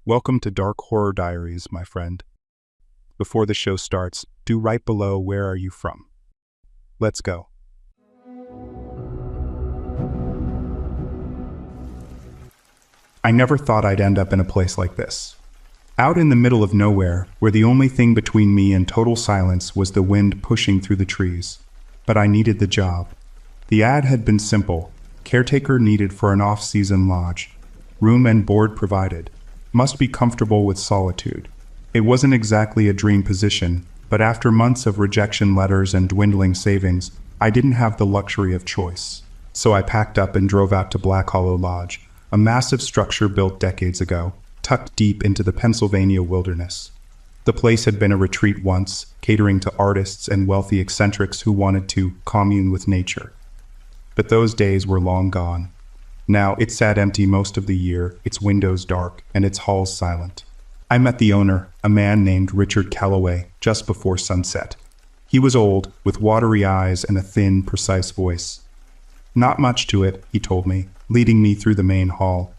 Welcome to Dark Horror Diaries, my friend. Before the show starts, do write below where are you from. Let's go. I never thought I'd end up in a place like this. Out in the middle of nowhere, where the only thing between me and total silence was the wind pushing through the trees. But I needed the job. The ad had been simple. Caretaker needed for an off-season lodge. Room and board provided. Must be comfortable with solitude. It wasn't exactly a dream position, but after months of rejection letters and dwindling savings, I didn't have the luxury of choice. So I packed up and drove out to Black Hollow Lodge, a massive structure built decades ago, tucked deep into the Pennsylvania wilderness. The place had been a retreat once, catering to artists and wealthy eccentrics who wanted to commune with nature. But those days were long gone. Now, it sat empty most of the year, its windows dark, and its halls silent. I met the owner, a man named Richard Calloway, just before sunset. He was old, with watery eyes and a thin, precise voice. Not much to it, he told me, leading me through the main hall.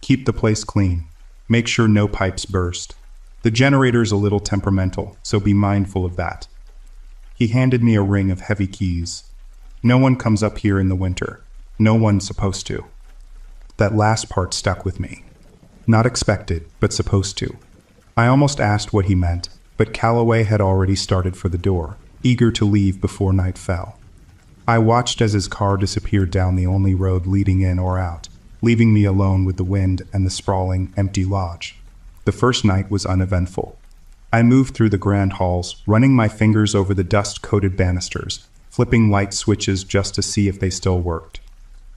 Keep the place clean. Make sure no pipes burst. The generator's a little temperamental, so be mindful of that. He handed me a ring of heavy keys. No one comes up here in the winter. No one's supposed to. That last part stuck with me. Not expected, but supposed to. I almost asked what he meant, but Calloway had already started for the door, eager to leave before night fell. I watched as his car disappeared down the only road leading in or out, leaving me alone with the wind and the sprawling, empty lodge. The first night was uneventful. I moved through the grand halls, running my fingers over the dust-coated banisters, flipping light switches just to see if they still worked.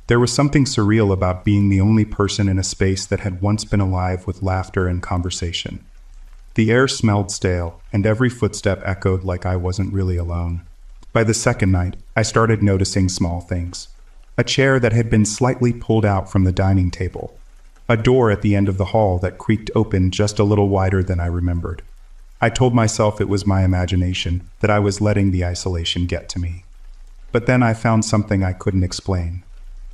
There was something surreal about being the only person in a space that had once been alive with laughter and conversation. The air smelled stale, and every footstep echoed like I wasn't really alone. By the second night, I started noticing small things. A chair that had been slightly pulled out from the dining table. A door at the end of the hall that creaked open just a little wider than I remembered. I told myself it was my imagination, that I was letting the isolation get to me. But then I found something I couldn't explain.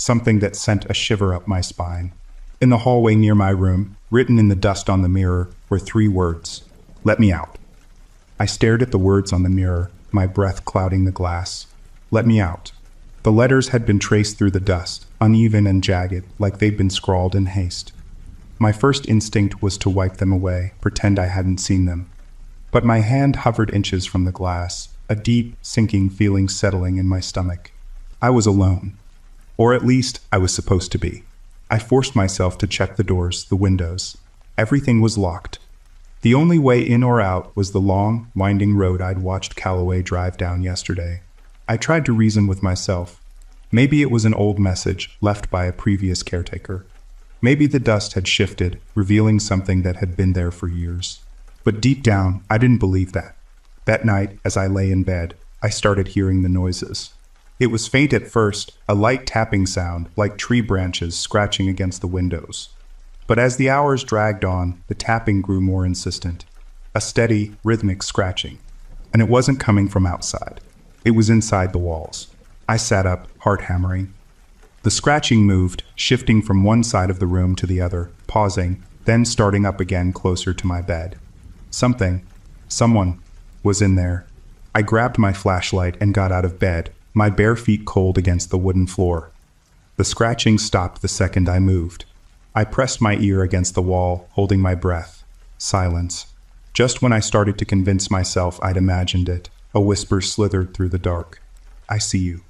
Something that sent a shiver up my spine. In the hallway near my room, written in the dust on the mirror, were 3 words. Let me out. I stared at the words on the mirror, my breath clouding the glass. Let me out. The letters had been traced through the dust, uneven and jagged, like they'd been scrawled in haste. My first instinct was to wipe them away, pretend I hadn't seen them. But my hand hovered inches from the glass, a deep, sinking feeling settling in my stomach. I was alone. Or at least, I was supposed to be. I forced myself to check the doors, the windows. Everything was locked. The only way in or out was the long, winding road I'd watched Calloway drive down yesterday. I tried to reason with myself. Maybe it was an old message left by a previous caretaker. Maybe the dust had shifted, revealing something that had been there for years. But deep down, I didn't believe that. That night, as I lay in bed, I started hearing the noises. It was faint at first, a light tapping sound, like tree branches scratching against the windows. But as the hours dragged on, the tapping grew more insistent. A steady, rhythmic scratching. And it wasn't coming from outside. It was inside the walls. I sat up, heart hammering. The scratching moved, shifting from one side of the room to the other, pausing, then starting up again closer to my bed. Someone, was in there. I grabbed my flashlight and got out of bed, my bare feet cold against the wooden floor. The scratching stopped the second I moved. I pressed my ear against the wall, holding my breath. Silence. Just when I started to convince myself I'd imagined it, a whisper slithered through the dark. I see you.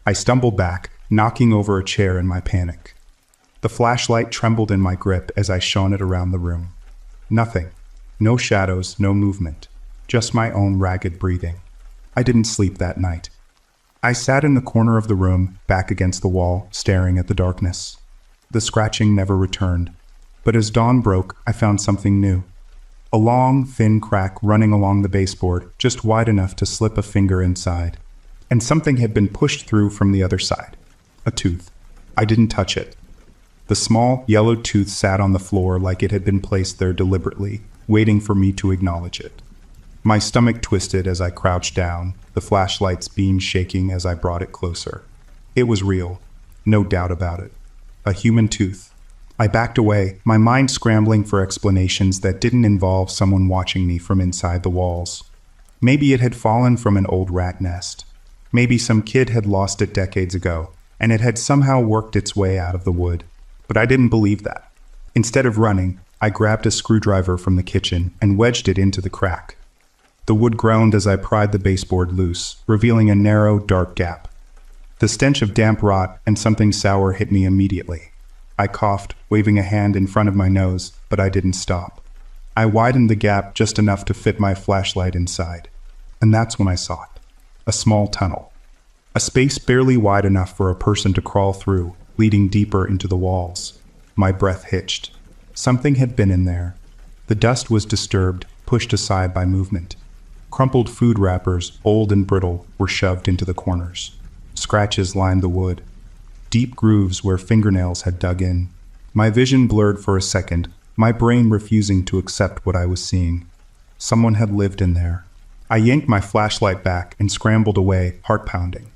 I stumbled back, knocking over a chair in my panic. The flashlight trembled in my grip as I shone it around the room. Nothing. No shadows, no movement. Just my own ragged breathing. I didn't sleep that night. I sat in the corner of the room, back against the wall, staring at the darkness. The scratching never returned. But as dawn broke, I found something new. A long, thin crack running along the baseboard, just wide enough to slip a finger inside. And something had been pushed through from the other side. A tooth. I didn't touch it. The small, yellow tooth sat on the floor like it had been placed there deliberately, waiting for me to acknowledge it. My stomach twisted as I crouched down, the flashlight's beam shaking as I brought it closer. It was real, no doubt about it. A human tooth. I backed away, my mind scrambling for explanations that didn't involve someone watching me from inside the walls. Maybe it had fallen from an old rat nest. Maybe some kid had lost it decades ago, and it had somehow worked its way out of the wood. But I didn't believe that. Instead of running, I grabbed a screwdriver from the kitchen and wedged it into the crack. The wood groaned as I pried the baseboard loose, revealing a narrow, dark gap. The stench of damp rot and something sour hit me immediately. I coughed, waving a hand in front of my nose, but I didn't stop. I widened the gap just enough to fit my flashlight inside. And that's when I saw it. A small tunnel. A space barely wide enough for a person to crawl through, leading deeper into the walls. My breath hitched. Something had been in there. The dust was disturbed, pushed aside by movement. Crumpled food wrappers, old and brittle, were shoved into the corners. Scratches lined the wood. Deep grooves where fingernails had dug in. My vision blurred for a second, my brain refusing to accept what I was seeing. Someone had lived in there. I yanked my flashlight back and scrambled away, heart pounding.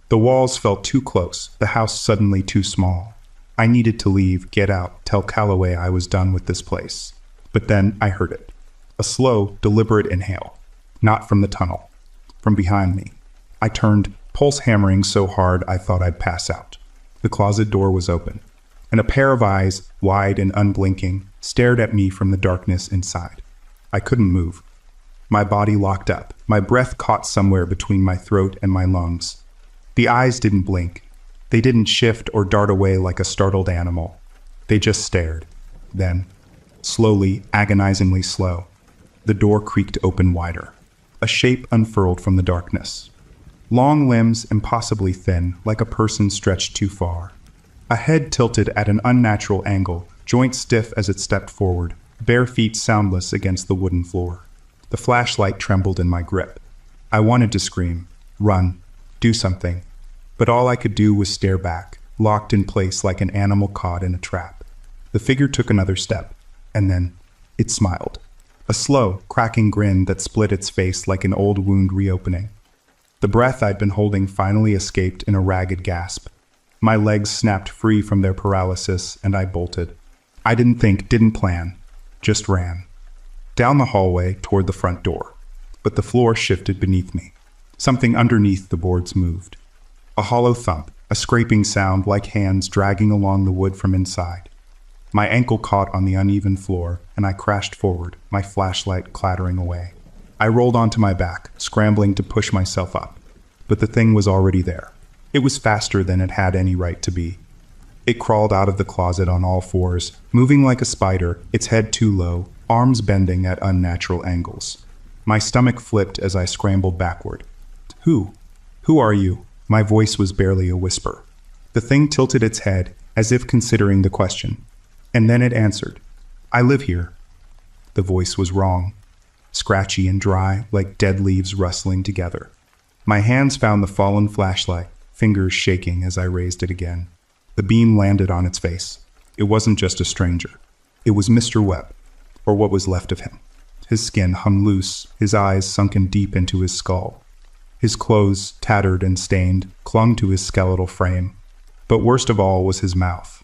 The walls felt too close, the house suddenly too small. I needed to leave, get out, tell Calloway I was done with this place. But then I heard it. A slow, deliberate inhale. Not from the tunnel. From behind me. I turned, pulse hammering so hard I thought I'd pass out. The closet door was open, and a pair of eyes, wide and unblinking, stared at me from the darkness inside. I couldn't move. My body locked up, my breath caught somewhere between my throat and my lungs. The eyes didn't blink. They didn't shift or dart away like a startled animal. They just stared. Then, slowly, agonizingly slow, the door creaked open wider. A shape unfurled from the darkness. Long limbs, impossibly thin, like a person stretched too far. A head tilted at an unnatural angle, joints stiff as it stepped forward, bare feet soundless against the wooden floor. The flashlight trembled in my grip. I wanted to scream, run, do something, but all I could do was stare back, locked in place like an animal caught in a trap. The figure took another step, and then it smiled. A slow, cracking grin that split its face like an old wound reopening. The breath I'd been holding finally escaped in a ragged gasp. My legs snapped free from their paralysis, and I bolted. I didn't think, didn't plan, just ran. Down the hallway toward the front door. But the floor shifted beneath me. Something underneath the boards moved. A hollow thump, a scraping sound like hands dragging along the wood from inside. My ankle caught on the uneven floor, and I crashed forward, my flashlight clattering away. I rolled onto my back, scrambling to push myself up. But the thing was already there. It was faster than it had any right to be. It crawled out of the closet on all fours, moving like a spider, its head too low, arms bending at unnatural angles. My stomach flipped as I scrambled backward. Who? Who are you? My voice was barely a whisper. The thing tilted its head, as if considering the question. And then it answered. I live here. The voice was wrong. Scratchy and dry, like dead leaves rustling together. My hands found the fallen flashlight, fingers shaking as I raised it again. The beam landed on its face. It wasn't just a stranger. It was Mr. Webb, or what was left of him. His skin hung loose, his eyes sunken deep into his skull. His clothes, tattered and stained, clung to his skeletal frame. But worst of all was his mouth.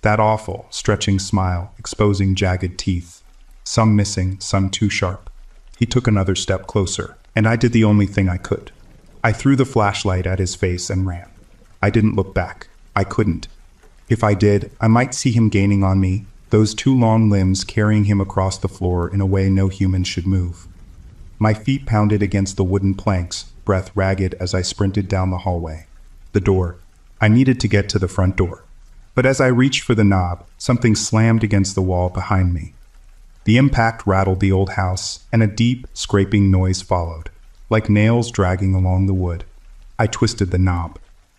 That awful, stretching smile, exposing jagged teeth. Some missing, some too sharp. He took another step closer, and I did the only thing I could. I threw the flashlight at his face and ran. I didn't look back. I couldn't. If I did, I might see him gaining on me, those two long limbs carrying him across the floor in a way no human should move. My feet pounded against the wooden planks, breath ragged as I sprinted down the hallway. The door. I needed to get to the front door. But as I reached for the knob, something slammed against the wall behind me. The impact rattled the old house, and a deep, scraping noise followed, like nails dragging along the wood. I twisted the knob.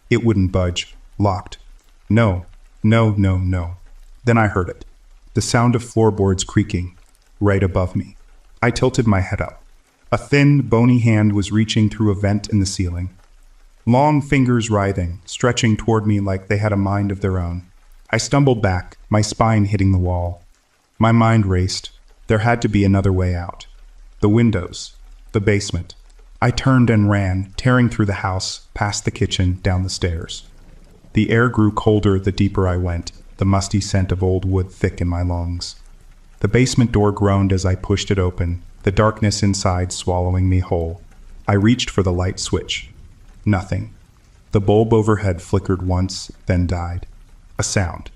It wouldn't budge. Locked. No. Then I heard it. The sound of floorboards creaking, right above me. I tilted my head up. A thin, bony hand was reaching through a vent in the ceiling. Long fingers writhing, stretching toward me like they had a mind of their own. I stumbled back, my spine hitting the wall. My mind raced. There had to be another way out. The windows. The basement. I turned and ran, tearing through the house, past the kitchen, down the stairs. The air grew colder the deeper I went, the musty scent of old wood thick in my lungs. The basement door groaned as I pushed it open, the darkness inside swallowing me whole. I reached for the light switch. Nothing. The bulb overhead flickered once, then died. A sound.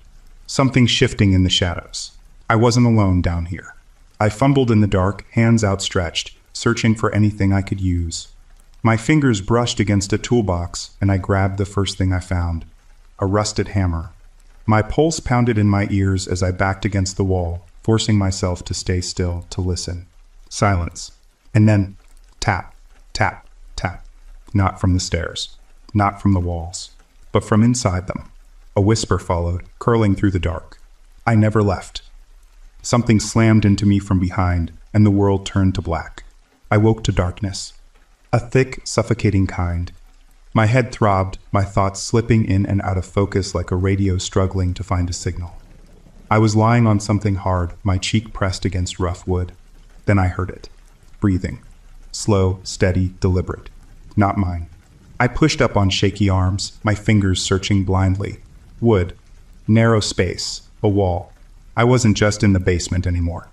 Something shifting in the shadows. I wasn't alone down here. I fumbled in the dark, hands outstretched, searching for anything I could use. My fingers brushed against a toolbox, and I grabbed the first thing I found. A rusted hammer. My pulse pounded in my ears as I backed against the wall, forcing myself to stay still, to listen. Silence. And then, tap, tap, tap. Not from the stairs. Not from the walls. But from inside them. A whisper followed, curling through the dark. I never left. Something slammed into me from behind, and the world turned to black. I woke to darkness. A thick, suffocating kind. My head throbbed, my thoughts slipping in and out of focus like a radio struggling to find a signal. I was lying on something hard, my cheek pressed against rough wood. Then I heard it. Breathing. Slow, steady, deliberate. Not mine. I pushed up on shaky arms, my fingers searching blindly. Wood. Narrow space. A wall. I wasn't just in the basement anymore.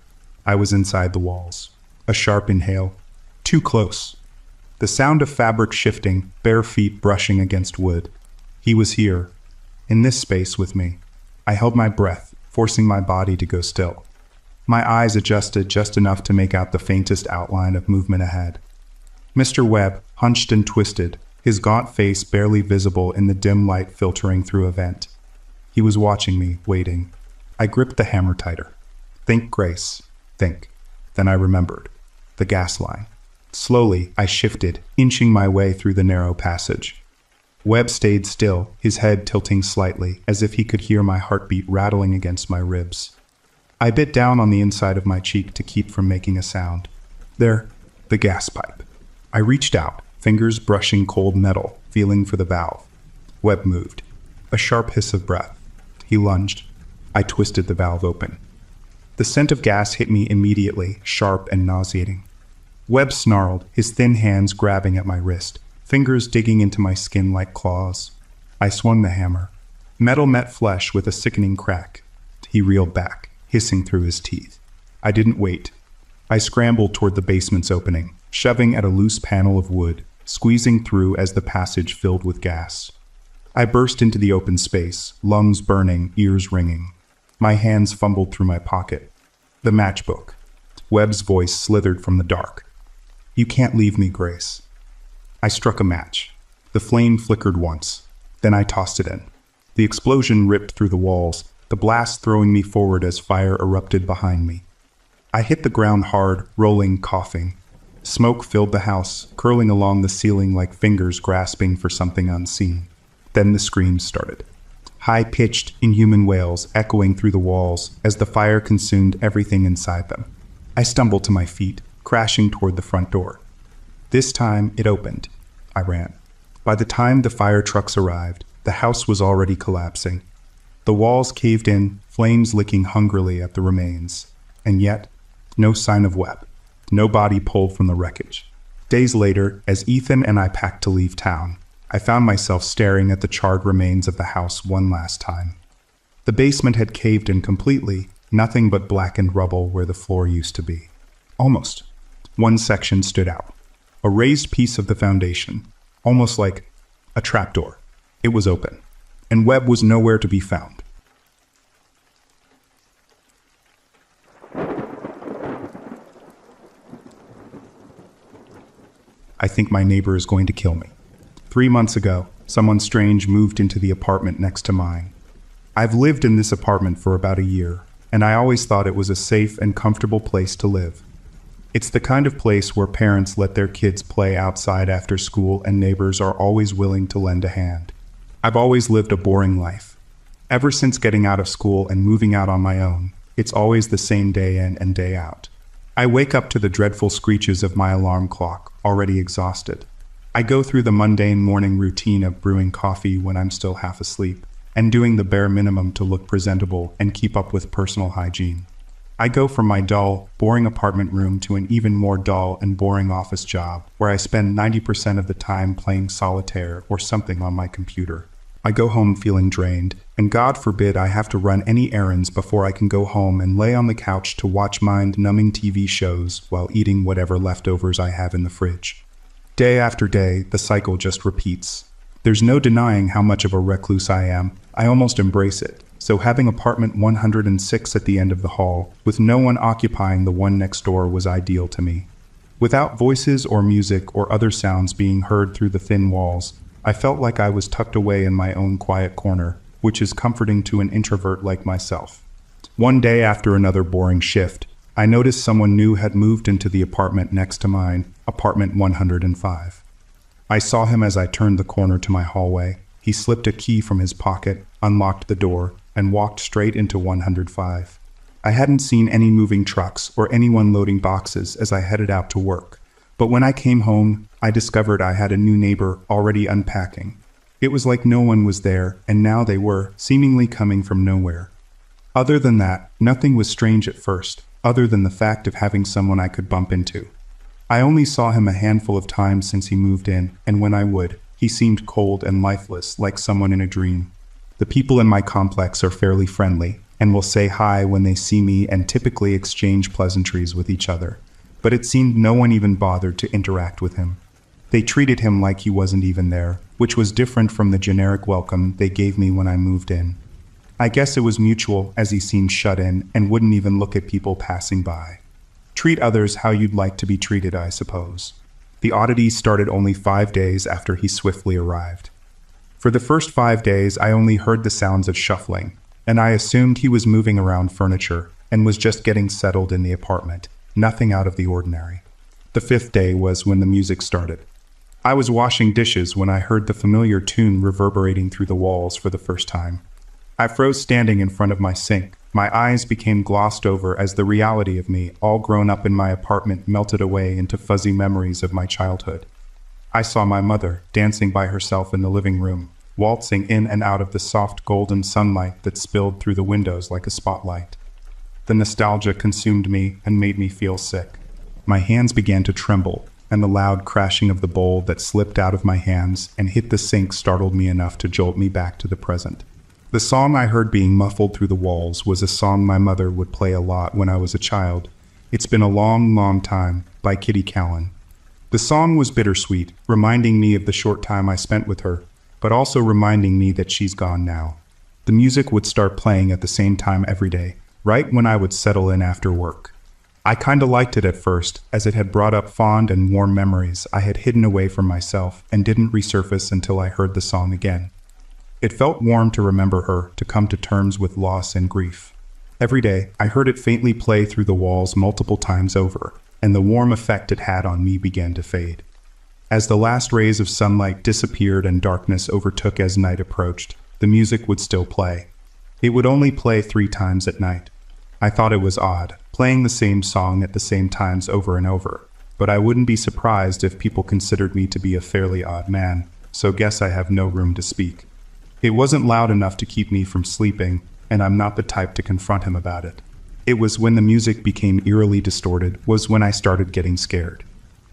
I was inside the walls. A sharp inhale. Too close. The sound of fabric shifting, bare feet brushing against wood. He was here, in this space with me. I held my breath, forcing my body to go still. My eyes adjusted just enough to make out the faintest outline of movement ahead. Mr. Webb, hunched and twisted, his gaunt face barely visible in the dim light filtering through a vent. He was watching me, waiting. I gripped the hammer tighter. Think, Grace. Think. Then I remembered. The gas line. Slowly, I shifted, inching my way through the narrow passage. Webb stayed still, his head tilting slightly, as if he could hear my heartbeat rattling against my ribs. I bit down on the inside of my cheek to keep from making a sound. There, the gas pipe. I reached out, fingers brushing cold metal, feeling for the valve. Webb moved. A sharp hiss of breath. He lunged. I twisted the valve open. The scent of gas hit me immediately, sharp and nauseating. Webb snarled, his thin hands grabbing at my wrist, fingers digging into my skin like claws. I swung the hammer. Metal met flesh with a sickening crack. He reeled back, hissing through his teeth. I didn't wait. I scrambled toward the basement's opening, shoving at a loose panel of wood, squeezing through as the passage filled with gas. I burst into the open space, lungs burning, ears ringing. My hands fumbled through my pocket. The matchbook. Webb's voice slithered from the dark. You can't leave me, Grace. I struck a match. The flame flickered once. Then I tossed it in. The explosion ripped through the walls, the blast throwing me forward as fire erupted behind me. I hit the ground hard, rolling, coughing. Smoke filled the house, curling along the ceiling like fingers grasping for something unseen. Then the screams started. High-pitched, inhuman wails echoing through the walls as the fire consumed everything inside them. I stumbled to my feet, crashing toward the front door. This time, it opened. I ran. By the time the fire trucks arrived, the house was already collapsing. The walls caved in, flames licking hungrily at the remains. And yet, no sign of Webb. No body pulled from the wreckage. Days later, as Ethan and I packed to leave town, I found myself staring at the charred remains of the house one last time. The basement had caved in completely, nothing but blackened rubble where the floor used to be. Almost. One section stood out. A raised piece of the foundation, almost like a trapdoor. It was open, and Webb was nowhere to be found. I think my neighbor is going to kill me. 3 months ago, someone strange moved into the apartment next to mine. I've lived in this apartment for about a year, and I always thought it was a safe and comfortable place to live. It's the kind of place where parents let their kids play outside after school and neighbors are always willing to lend a hand. I've always lived a boring life. Ever since getting out of school and moving out on my own, it's always the same day in and day out. I wake up to the dreadful screeches of my alarm clock, already exhausted. I go through the mundane morning routine of brewing coffee when I'm still half asleep, and doing the bare minimum to look presentable and keep up with personal hygiene. I go from my dull, boring apartment room to an even more dull and boring office job, where I spend 90% of the time playing solitaire or something on my computer. I go home feeling drained, and God forbid I have to run any errands before I can go home and lay on the couch to watch mind-numbing TV shows while eating whatever leftovers I have in the fridge. Day after day, the cycle just repeats. There's no denying how much of a recluse I am. I almost embrace it. So having apartment 106 at the end of the hall, with no one occupying the one next door, was ideal to me. Without voices or music or other sounds being heard through the thin walls, I felt like I was tucked away in my own quiet corner, which is comforting to an introvert like myself. One day after another boring shift, I noticed someone new had moved into the apartment next to mine, apartment 105. I saw him as I turned the corner to my hallway. He slipped a key from his pocket, unlocked the door, and walked straight into 105. I hadn't seen any moving trucks or anyone loading boxes as I headed out to work. But when I came home, I discovered I had a new neighbor already unpacking. It was like no one was there, and now they were, seemingly coming from nowhere. Other than that, nothing was strange at first, other than the fact of having someone I could bump into. I only saw him a handful of times since he moved in, and when I would, he seemed cold and lifeless, like someone in a dream. The people in my complex are fairly friendly, and will say hi when they see me and typically exchange pleasantries with each other. But it seemed no one even bothered to interact with him. They treated him like he wasn't even there, which was different from the generic welcome they gave me when I moved in. I guess it was mutual, as he seemed shut in and wouldn't even look at people passing by. Treat others how you'd like to be treated, I suppose. The oddity started only 5 days after he swiftly arrived. For the first 5 days, I only heard the sounds of shuffling, and I assumed he was moving around furniture and was just getting settled in the apartment. Nothing out of the ordinary. The 5th day was when the music started. I was washing dishes when I heard the familiar tune reverberating through the walls for the first time. I froze standing in front of my sink. My eyes became glossed over as the reality of me, all grown up in my apartment, melted away into fuzzy memories of my childhood. I saw my mother dancing by herself in the living room, waltzing in and out of the soft golden sunlight that spilled through the windows like a spotlight. The nostalgia consumed me and made me feel sick. My hands began to tremble, and the loud crashing of the bowl that slipped out of my hands and hit the sink startled me enough to jolt me back to the present. The song I heard being muffled through the walls was a song my mother would play a lot when I was a child. It's Been a Long, Long Time by Kitty Callan. The song was bittersweet, reminding me of the short time I spent with her, but also reminding me that she's gone now. The music would start playing at the same time every day, right when I would settle in after work. I kinda liked it at first, as it had brought up fond and warm memories I had hidden away from myself and didn't resurface until I heard the song again. It felt warm to remember her, to come to terms with loss and grief. Every day, I heard it faintly play through the walls multiple times over, and the warm effect it had on me began to fade. As the last rays of sunlight disappeared and darkness overtook as night approached, the music would still play. It would only play 3 times at night. I thought it was odd, playing the same song at the same times over and over, but I wouldn't be surprised if people considered me to be a fairly odd man, so guess I have no room to speak. It wasn't loud enough to keep me from sleeping, and I'm not the type to confront him about it. It was when the music became eerily distorted, was when I started getting scared.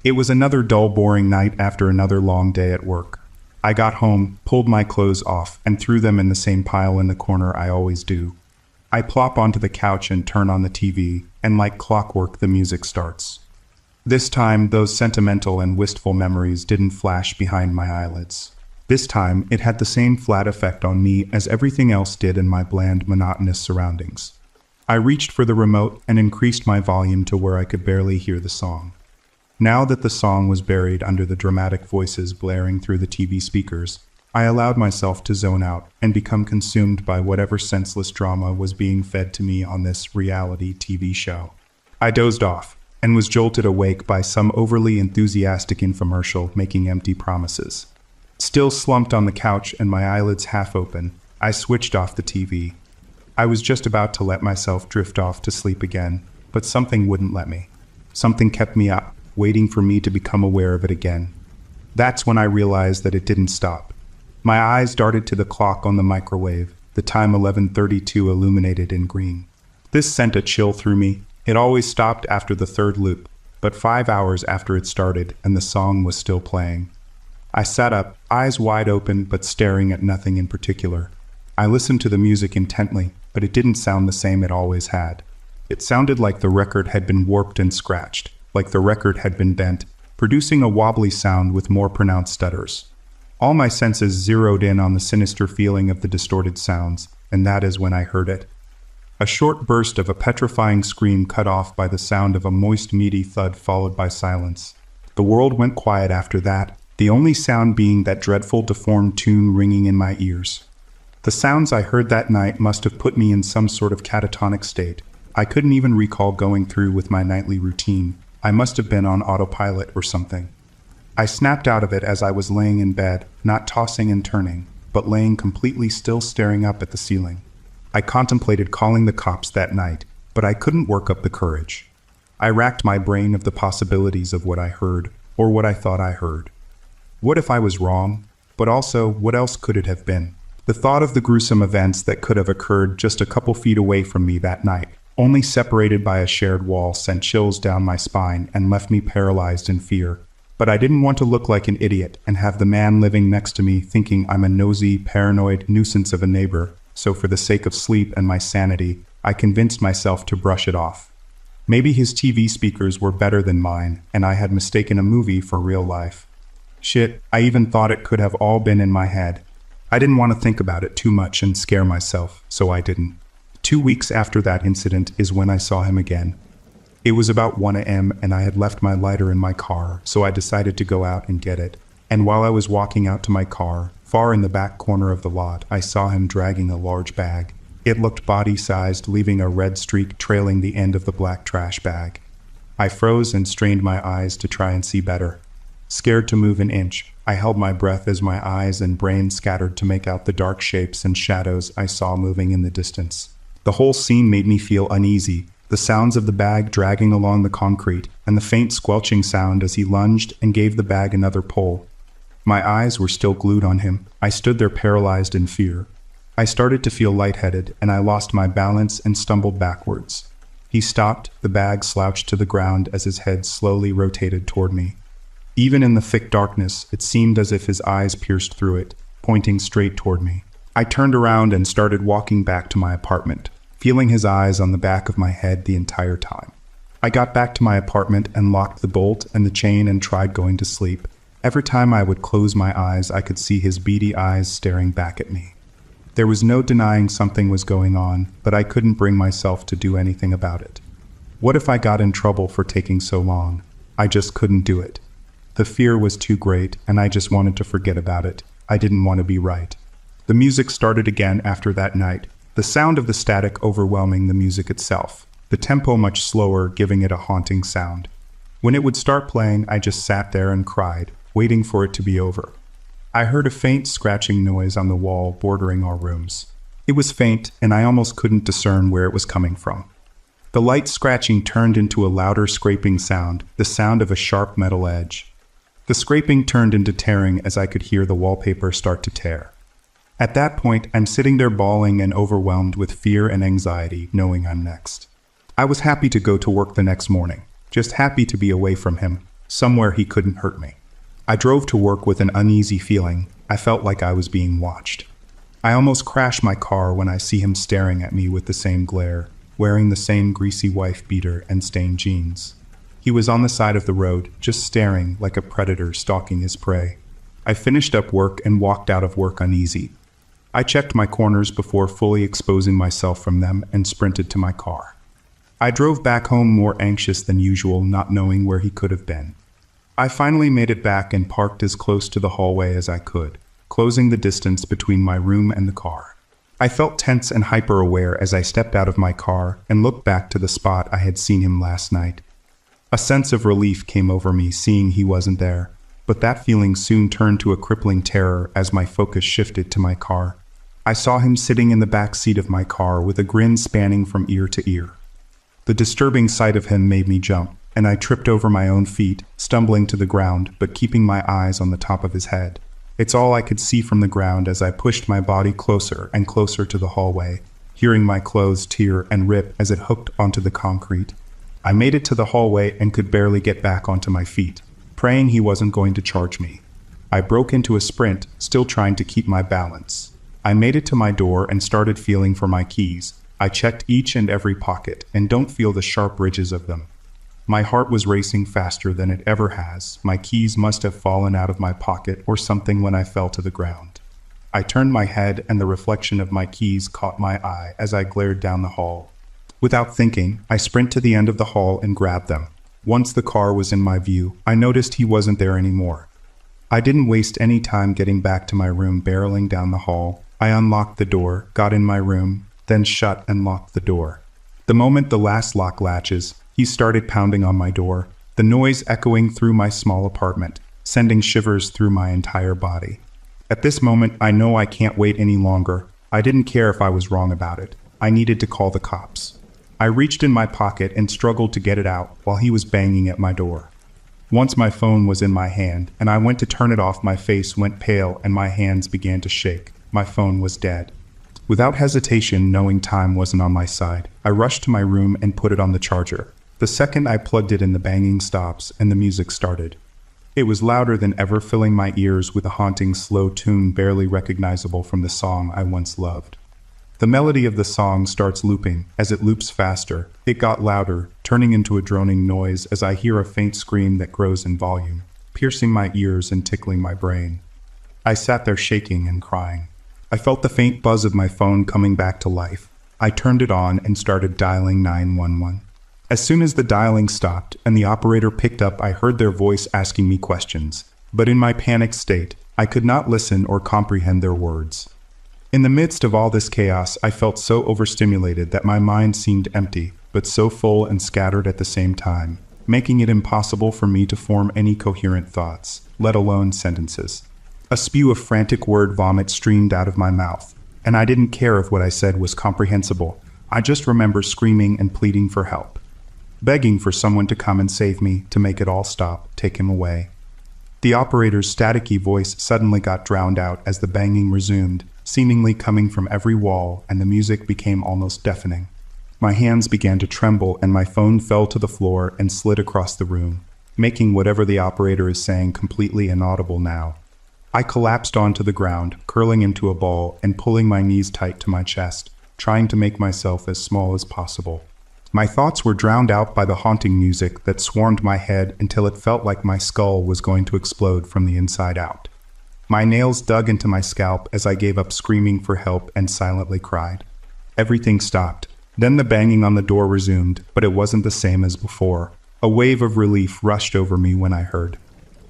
It was another dull, boring night after another long day at work. I got home, pulled my clothes off, and threw them in the same pile in the corner I always do. I plop onto the couch and turn on the TV, and like clockwork the music starts. This time, those sentimental and wistful memories didn't flash behind my eyelids. This time, it had the same flat effect on me as everything else did in my bland, monotonous surroundings. I reached for the remote and increased my volume to where I could barely hear the song. Now that the song was buried under the dramatic voices blaring through the TV speakers, I allowed myself to zone out and become consumed by whatever senseless drama was being fed to me on this reality TV show. I dozed off and was jolted awake by some overly enthusiastic infomercial making empty promises. Still slumped on the couch and my eyelids half open, I switched off the TV. I was just about to let myself drift off to sleep again, but something wouldn't let me. Something kept me up, waiting for me to become aware of it again. That's when I realized that it didn't stop. My eyes darted to the clock on the microwave, the time 11:32 illuminated in green. This sent a chill through me. It always stopped after the 3rd loop, but 5 hours after it started and the song was still playing. I sat up, eyes wide open but staring at nothing in particular. I listened to the music intently, but it didn't sound the same it always had. It sounded like the record had been warped and scratched, like the record had been bent, producing a wobbly sound with more pronounced stutters. All my senses zeroed in on the sinister feeling of the distorted sounds, and that is when I heard it. A short burst of a petrifying scream cut off by the sound of a moist, meaty thud followed by silence. The world went quiet after that, the only sound being that dreadful deformed tune ringing in my ears. The sounds I heard that night must have put me in some sort of catatonic state. I couldn't even recall going through with my nightly routine. I must have been on autopilot or something. I snapped out of it as I was laying in bed, not tossing and turning, but laying completely still staring up at the ceiling. I contemplated calling the cops that night, but I couldn't work up the courage. I racked my brain of the possibilities of what I heard, or what I thought I heard. What if I was wrong? But also, what else could it have been? The thought of the gruesome events that could have occurred just a couple feet away from me that night, only separated by a shared wall, sent chills down my spine and left me paralyzed in fear. But I didn't want to look like an idiot and have the man living next to me thinking I'm a nosy, paranoid nuisance of a neighbor, so for the sake of sleep and my sanity, I convinced myself to brush it off. Maybe his TV speakers were better than mine, and I had mistaken a movie for real life. Shit, I even thought it could have all been in my head. I didn't want to think about it too much and scare myself, so I didn't. 2 weeks after that incident is when I saw him again. It was about 1 a.m. and I had left my lighter in my car, so I decided to go out and get it. And while I was walking out to my car, far in the back corner of the lot, I saw him dragging a large bag. It looked body-sized, leaving a red streak trailing the end of the black trash bag. I froze and strained my eyes to try and see better. Scared to move an inch, I held my breath as my eyes and brain scattered to make out the dark shapes and shadows I saw moving in the distance. The whole scene made me feel uneasy, the sounds of the bag dragging along the concrete, and the faint squelching sound as he lunged and gave the bag another pull. My eyes were still glued on him. I stood there paralyzed in fear. I started to feel lightheaded, and I lost my balance and stumbled backwards. He stopped, the bag slouched to the ground as his head slowly rotated toward me. Even in the thick darkness, it seemed as if his eyes pierced through it, pointing straight toward me. I turned around and started walking back to my apartment, feeling his eyes on the back of my head the entire time. I got back to my apartment and locked the bolt and the chain and tried going to sleep. Every time I would close my eyes, I could see his beady eyes staring back at me. There was no denying something was going on, but I couldn't bring myself to do anything about it. What if I got in trouble for taking so long? I just couldn't do it. The fear was too great, and I just wanted to forget about it. I didn't want to be right. The music started again after that night, the sound of the static overwhelming the music itself, the tempo much slower, giving it a haunting sound. When it would start playing, I just sat there and cried, waiting for it to be over. I heard a faint scratching noise on the wall bordering our rooms. It was faint, and I almost couldn't discern where it was coming from. The light scratching turned into a louder scraping sound, the sound of a sharp metal edge. The scraping turned into tearing as I could hear the wallpaper start to tear. At that point, I'm sitting there bawling and overwhelmed with fear and anxiety, knowing I'm next. I was happy to go to work the next morning, just happy to be away from him, somewhere he couldn't hurt me. I drove to work with an uneasy feeling. I felt like I was being watched. I almost crash my car when I see him staring at me with the same glare, wearing the same greasy wife beater and stained jeans. He was on the side of the road, just staring like a predator stalking his prey. I finished up work and walked out of work uneasy. I checked my corners before fully exposing myself from them and sprinted to my car. I drove back home more anxious than usual, not knowing where he could have been. I finally made it back and parked as close to the hallway as I could, closing the distance between my room and the car. I felt tense and hyper-aware as I stepped out of my car and looked back to the spot I had seen him last night. A sense of relief came over me seeing he wasn't there, but that feeling soon turned to a crippling terror as my focus shifted to my car. I saw him sitting in the back seat of my car with a grin spanning from ear to ear. The disturbing sight of him made me jump, and I tripped over my own feet, stumbling to the ground but keeping my eyes on the top of his head. It's all I could see from the ground as I pushed my body closer and closer to the hallway, hearing my clothes tear and rip as it hooked onto the concrete. I made it to the hallway and could barely get back onto my feet, praying he wasn't going to charge me. I broke into a sprint, still trying to keep my balance. I made it to my door and started feeling for my keys. I checked each and every pocket and don't feel the sharp ridges of them. My heart was racing faster than it ever has. My keys must have fallen out of my pocket or something when I fell to the ground. I turned my head and the reflection of my keys caught my eye as I glared down the hall. Without thinking, I sprint to the end of the hall and grabbed them. Once the car was in my view, I noticed he wasn't there anymore. I didn't waste any time getting back to my room. Barreling down the hall, I unlocked the door, got in my room, then shut and locked the door. The moment the last lock latches, he started pounding on my door, the noise echoing through my small apartment, sending shivers through my entire body. At this moment, I know I can't wait any longer. I didn't care if I was wrong about it. I needed to call the cops. I reached in my pocket and struggled to get it out while he was banging at my door. Once my phone was in my hand and I went to turn it off, my face went pale and my hands began to shake. My phone was dead. Without hesitation, knowing time wasn't on my side, I rushed to my room and put it on the charger. The second I plugged it in, the banging stopped and the music started. It was louder than ever, filling my ears with a haunting, slow tune barely recognizable from the song I once loved. The melody of the song starts looping. As it loops faster, it got louder, turning into a droning noise as I hear a faint scream that grows in volume, piercing my ears and tickling my brain. I sat there shaking and crying. I felt the faint buzz of my phone coming back to life. I turned it on and started dialing 911. As soon as the dialing stopped and the operator picked up, I heard their voice asking me questions, but in my panicked state, I could not listen or comprehend their words. In the midst of all this chaos, I felt so overstimulated that my mind seemed empty, but so full and scattered at the same time, making it impossible for me to form any coherent thoughts, let alone sentences. A spew of frantic word vomit streamed out of my mouth, and I didn't care if what I said was comprehensible. I just remember screaming and pleading for help, begging for someone to come and save me, to make it all stop, take him away. The operator's staticky voice suddenly got drowned out as the banging resumed, seemingly coming from every wall, and the music became almost deafening. My hands began to tremble and my phone fell to the floor and slid across the room, making whatever the operator is saying completely inaudible now. I collapsed onto the ground, curling into a ball and pulling my knees tight to my chest, trying to make myself as small as possible. My thoughts were drowned out by the haunting music that swarmed my head until it felt like my skull was going to explode from the inside out. My nails dug into my scalp as I gave up screaming for help and silently cried. Everything stopped. Then the banging on the door resumed, but it wasn't the same as before. A wave of relief rushed over me when I heard,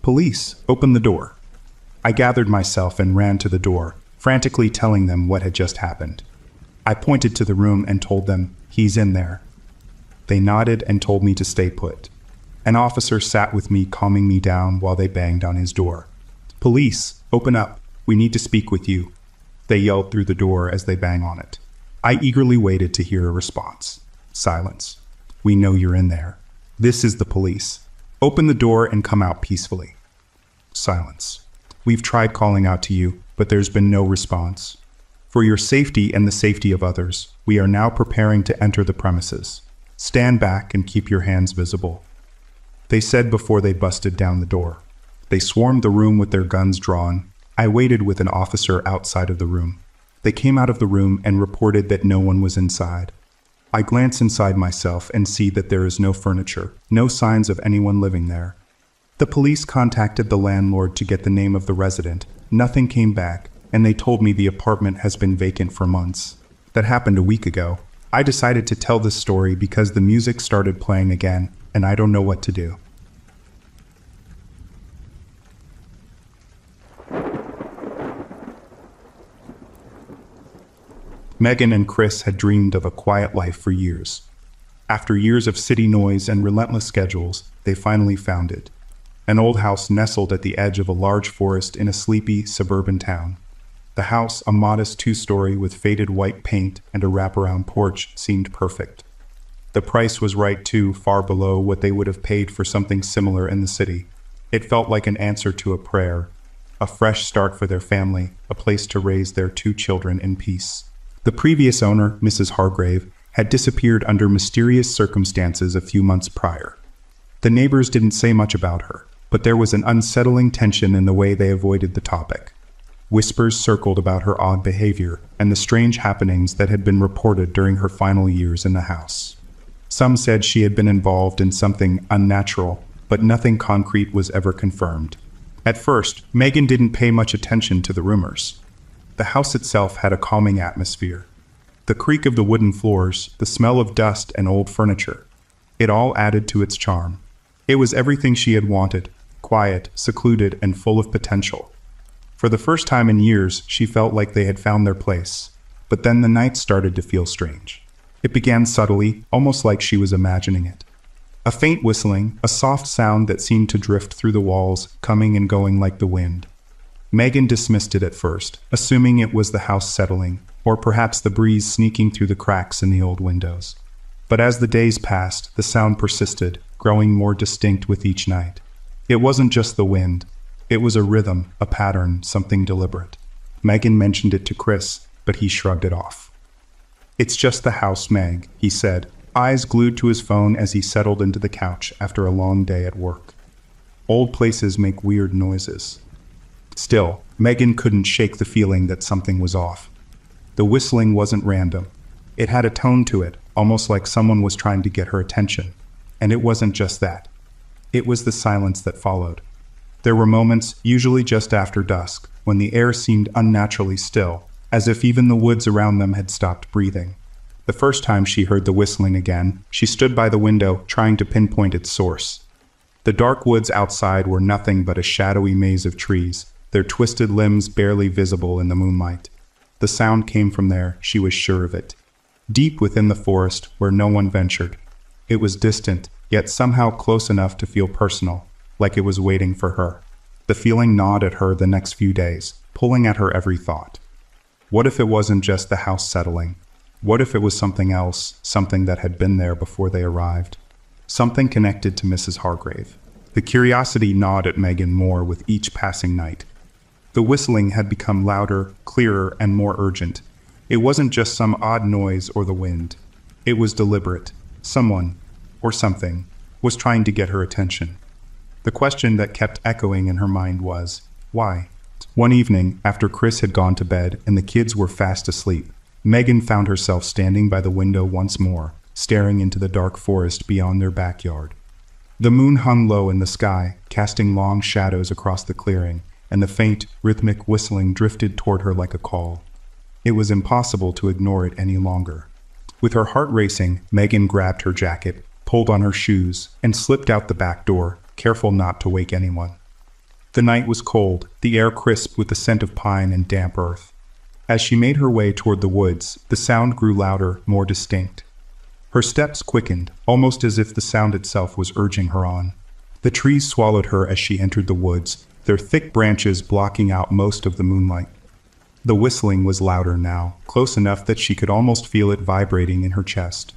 "Police, open the door." I gathered myself and ran to the door, frantically telling them what had just happened. I pointed to the room and told them, "He's in there." They nodded and told me to stay put. An officer sat with me, calming me down while they banged on his door. "Police, open up. We need to speak with you," they yelled through the door as they banged on it. I eagerly waited to hear a response. Silence. "We know you're in there. This is the police. Open the door and come out peacefully." Silence. "We've tried calling out to you, but there's been no response. For your safety and the safety of others, we are now preparing to enter the premises. Stand back and keep your hands visible," they said before they busted down the door. They swarmed the room with their guns drawn. I waited with an officer outside of the room. They came out of the room and reported that no one was inside. I glance inside myself and see that there is no furniture, no signs of anyone living there. The police contacted the landlord to get the name of the resident. Nothing came back, and they told me the apartment has been vacant for months. That happened a week ago. I decided to tell this story because the music started playing again, and I don't know what to do. Megan and Chris had dreamed of a quiet life for years. After years of city noise and relentless schedules, they finally found it. An old house nestled at the edge of a large forest in a sleepy, suburban town. The house, a modest two-story with faded white paint and a wraparound porch, seemed perfect. The price was right too, far below what they would have paid for something similar in the city. It felt like an answer to a prayer, a fresh start for their family, a place to raise their 2 children in peace. The previous owner, Mrs. Hargrave, had disappeared under mysterious circumstances a few months prior. The neighbors didn't say much about her, but there was an unsettling tension in the way they avoided the topic. Whispers circled about her odd behavior and the strange happenings that had been reported during her final years in the house. Some said she had been involved in something unnatural, but nothing concrete was ever confirmed. At first, Megan didn't pay much attention to the rumors. The house itself had a calming atmosphere. The creak of the wooden floors, the smell of dust and old furniture. It all added to its charm. It was everything she had wanted, quiet, secluded, and full of potential. For the first time in years, she felt like they had found their place. But then the night started to feel strange. It began subtly, almost like she was imagining it. A faint whistling, a soft sound that seemed to drift through the walls, coming and going like the wind. Megan dismissed it at first, assuming it was the house settling, or perhaps the breeze sneaking through the cracks in the old windows. But as the days passed, the sound persisted, growing more distinct with each night. It wasn't just the wind. It was a rhythm, a pattern, something deliberate. Megan mentioned it to Chris, but he shrugged it off. "It's just the house, Meg," he said, eyes glued to his phone as he settled into the couch after a long day at work. "Old places make weird noises." Still, Megan couldn't shake the feeling that something was off. The whistling wasn't random. It had a tone to it, almost like someone was trying to get her attention. And it wasn't just that. It was the silence that followed. There were moments, usually just after dusk, when the air seemed unnaturally still, as if even the woods around them had stopped breathing. The first time she heard the whistling again, she stood by the window, trying to pinpoint its source. The dark woods outside were nothing but a shadowy maze of trees, their twisted limbs barely visible in the moonlight. The sound came from there, she was sure of it. Deep within the forest, where no one ventured. It was distant, yet somehow close enough to feel personal, like it was waiting for her. The feeling gnawed at her the next few days, pulling at her every thought. What if it wasn't just the house settling? What if it was something else, something that had been there before they arrived? Something connected to Mrs. Hargrave. The curiosity gnawed at Megan more with each passing night. The whistling had become louder, clearer, and more urgent. It wasn't just some odd noise or the wind. It was deliberate. Someone, or something, was trying to get her attention. The question that kept echoing in her mind was, why? One evening, after Chris had gone to bed and the kids were fast asleep, Megan found herself standing by the window once more, staring into the dark forest beyond their backyard. The moon hung low in the sky, casting long shadows across the clearing, and the faint, rhythmic whistling drifted toward her like a call. It was impossible to ignore it any longer. With her heart racing, Megan grabbed her jacket, pulled on her shoes, and slipped out the back door, careful not to wake anyone. The night was cold, the air crisp with the scent of pine and damp earth. As she made her way toward the woods, the sound grew louder, more distinct. Her steps quickened, almost as if the sound itself was urging her on. The trees swallowed her as she entered the woods, their thick branches blocking out most of the moonlight. The whistling was louder now, close enough that she could almost feel it vibrating in her chest.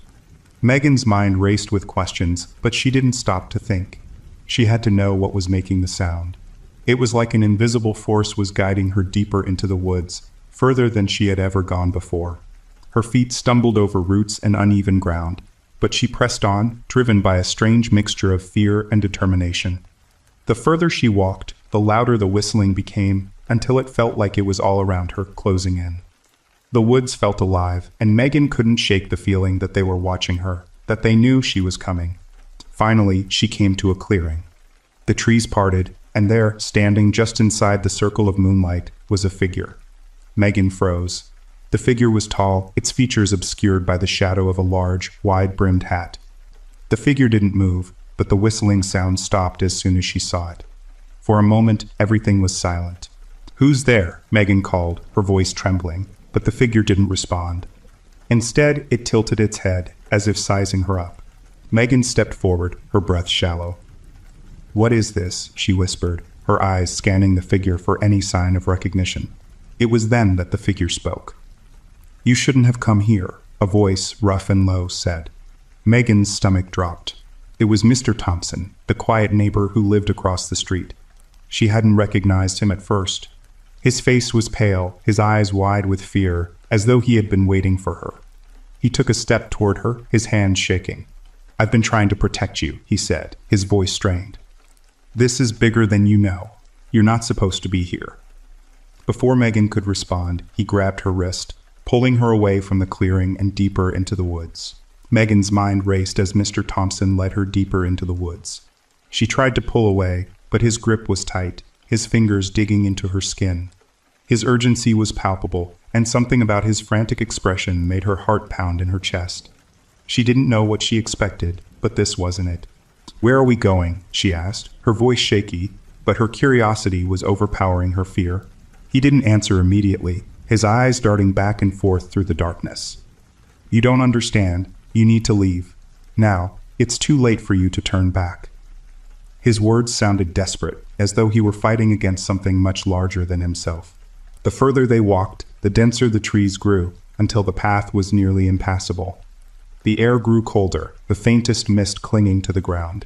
Megan's mind raced with questions, but she didn't stop to think. She had to know what was making the sound. It was like an invisible force was guiding her deeper into the woods, further than she had ever gone before. Her feet stumbled over roots and uneven ground, but she pressed on, driven by a strange mixture of fear and determination. The further she walked, the louder the whistling became, until it felt like it was all around her, closing in. The woods felt alive, and Megan couldn't shake the feeling that they were watching her, that they knew she was coming. Finally, she came to a clearing. The trees parted, and there, standing just inside the circle of moonlight, was a figure. Megan froze. The figure was tall, its features obscured by the shadow of a large, wide-brimmed hat. The figure didn't move, but the whistling sound stopped as soon as she saw it. For a moment, everything was silent. "Who's there?" Megan called, her voice trembling, but the figure didn't respond. Instead, it tilted its head, as if sizing her up. Megan stepped forward, her breath shallow. "What is this?" she whispered, her eyes scanning the figure for any sign of recognition. It was then that the figure spoke. "You shouldn't have come here," a voice, rough and low, said. Megan's stomach dropped. It was Mr. Thompson, the quiet neighbor who lived across the street. She hadn't recognized him at first. His face was pale, his eyes wide with fear, as though he had been waiting for her. He took a step toward her, his hands shaking. "I've been trying to protect you," he said, his voice strained. This is bigger than you know. You're not supposed to be here. Before Megan could respond, he grabbed her wrist, pulling her away from the clearing and deeper into the woods. Megan's mind raced as Mr. Thompson led her deeper into the woods. She tried to pull away, but his grip was tight, his fingers digging into her skin. His urgency was palpable, and something about his frantic expression made her heart pound in her chest. She didn't know what she expected, but this wasn't it. "Where are we going?" she asked, her voice shaky, but her curiosity was overpowering her fear. He didn't answer immediately, his eyes darting back and forth through the darkness. "You don't understand. You need to leave. Now, it's too late for you to turn back." His words sounded desperate, as though he were fighting against something much larger than himself. The further they walked, the denser the trees grew, until the path was nearly impassable. The air grew colder, the faintest mist clinging to the ground.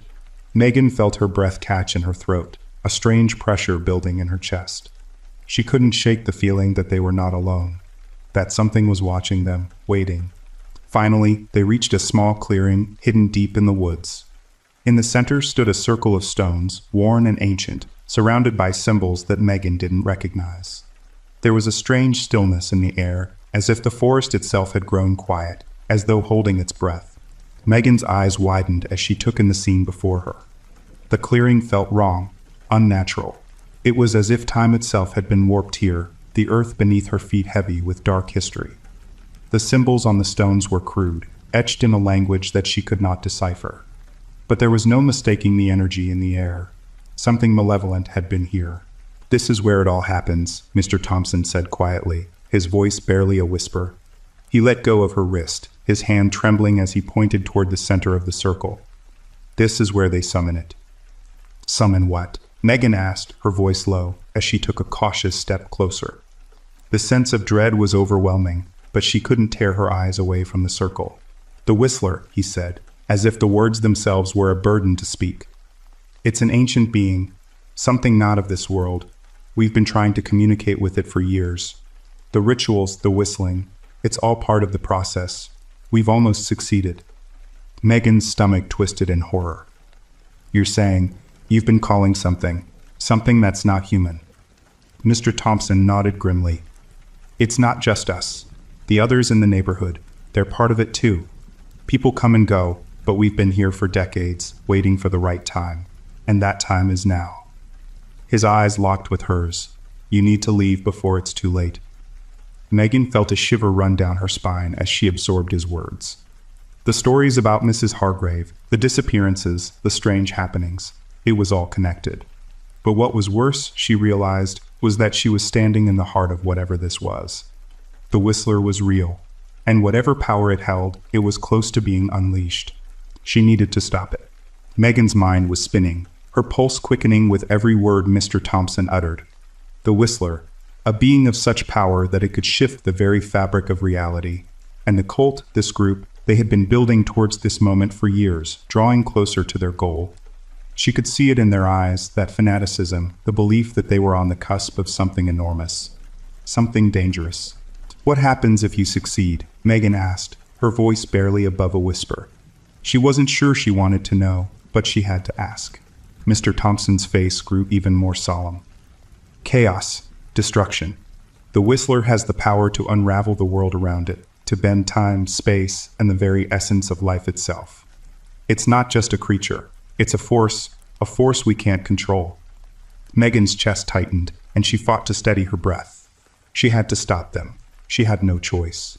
Megan felt her breath catch in her throat, a strange pressure building in her chest. She couldn't shake the feeling that they were not alone, that something was watching them, waiting. Finally, they reached a small clearing hidden deep in the woods. In the center stood a circle of stones, worn and ancient, surrounded by symbols that Megan didn't recognize. There was a strange stillness in the air, as if the forest itself had grown quiet, as though holding its breath. Megan's eyes widened as she took in the scene before her. The clearing felt wrong, unnatural. It was as if time itself had been warped here, the earth beneath her feet heavy with dark history. The symbols on the stones were crude, etched in a language that she could not decipher. But there was no mistaking the energy in the air. Something malevolent had been here. "This is where it all happens," Mr. Thompson said quietly, his voice barely a whisper. He let go of her wrist, his hand trembling as he pointed toward the center of the circle. "This is where they summon it." "Summon what?" Megan asked, her voice low, as she took a cautious step closer. The sense of dread was overwhelming, but she couldn't tear her eyes away from the circle. "The Whistler," he said, as if the words themselves were a burden to speak. "It's an ancient being, something not of this world. We've been trying to communicate with it for years. The rituals, the whistling, it's all part of the process. We've almost succeeded." Megan's stomach twisted in horror. "You're saying you've been calling something that's not human?" Mr. Thompson nodded grimly. "It's not just us. The others in the neighborhood, they're part of it too. People come and go, but we've been here for decades, waiting for the right time. And that time is now." His eyes locked with hers. "You need to leave before it's too late." Megan felt a shiver run down her spine as she absorbed his words. The stories about Mrs. Hargrave, the disappearances, the strange happenings, it was all connected. But what was worse, she realized, was that she was standing in the heart of whatever this was. The Whistler was real, and whatever power it held, it was close to being unleashed. She needed to stop it. Megan's mind was spinning, her pulse quickening with every word Mr. Thompson uttered. The Whistler, a being of such power that it could shift the very fabric of reality. And the cult, this group, they had been building towards this moment for years, drawing closer to their goal. She could see it in their eyes, that fanaticism, the belief that they were on the cusp of something enormous, something dangerous. "What happens if you succeed?" Megan asked, her voice barely above a whisper. She wasn't sure she wanted to know, but she had to ask. Mr. Thompson's face grew even more solemn. "Chaos, destruction. The Whistler has the power to unravel the world around it, to bend time, space, and the very essence of life itself. It's not just a creature. It's a force we can't control." Megan's chest tightened, and she fought to steady her breath. She had to stop them. She had no choice.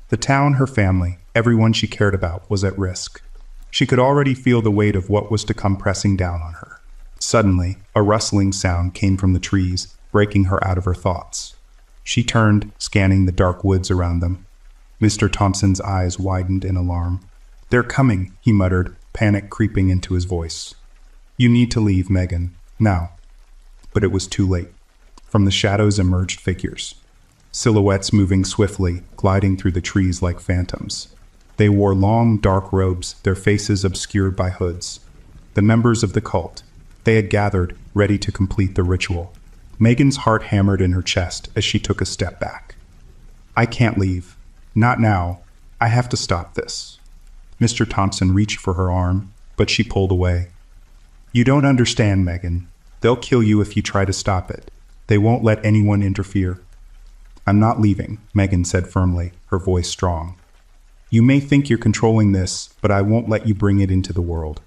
The town, her family, everyone she cared about was at risk. She could already feel the weight of what was to come pressing down on her. Suddenly, a rustling sound came from the trees, breaking her out of her thoughts. She turned, scanning the dark woods around them. Mr. Thompson's eyes widened in alarm. "They're coming," he muttered, panic creeping into his voice. "You need to leave, Megan, now." But it was too late. From the shadows emerged figures. Silhouettes moving swiftly, gliding through the trees like phantoms. They wore long, dark robes, their faces obscured by hoods. The members of the cult. They had gathered, ready to complete the ritual. Megan's heart hammered in her chest as she took a step back. "I can't leave. Not now. I have to stop this." Mr. Thompson reached for her arm, but she pulled away. You don't understand, Megan. They'll kill you if you try to stop it. They won't let anyone interfere. I'm not leaving, Megan said firmly, her voice strong. You may think you're controlling this, but I won't let you bring it into the world.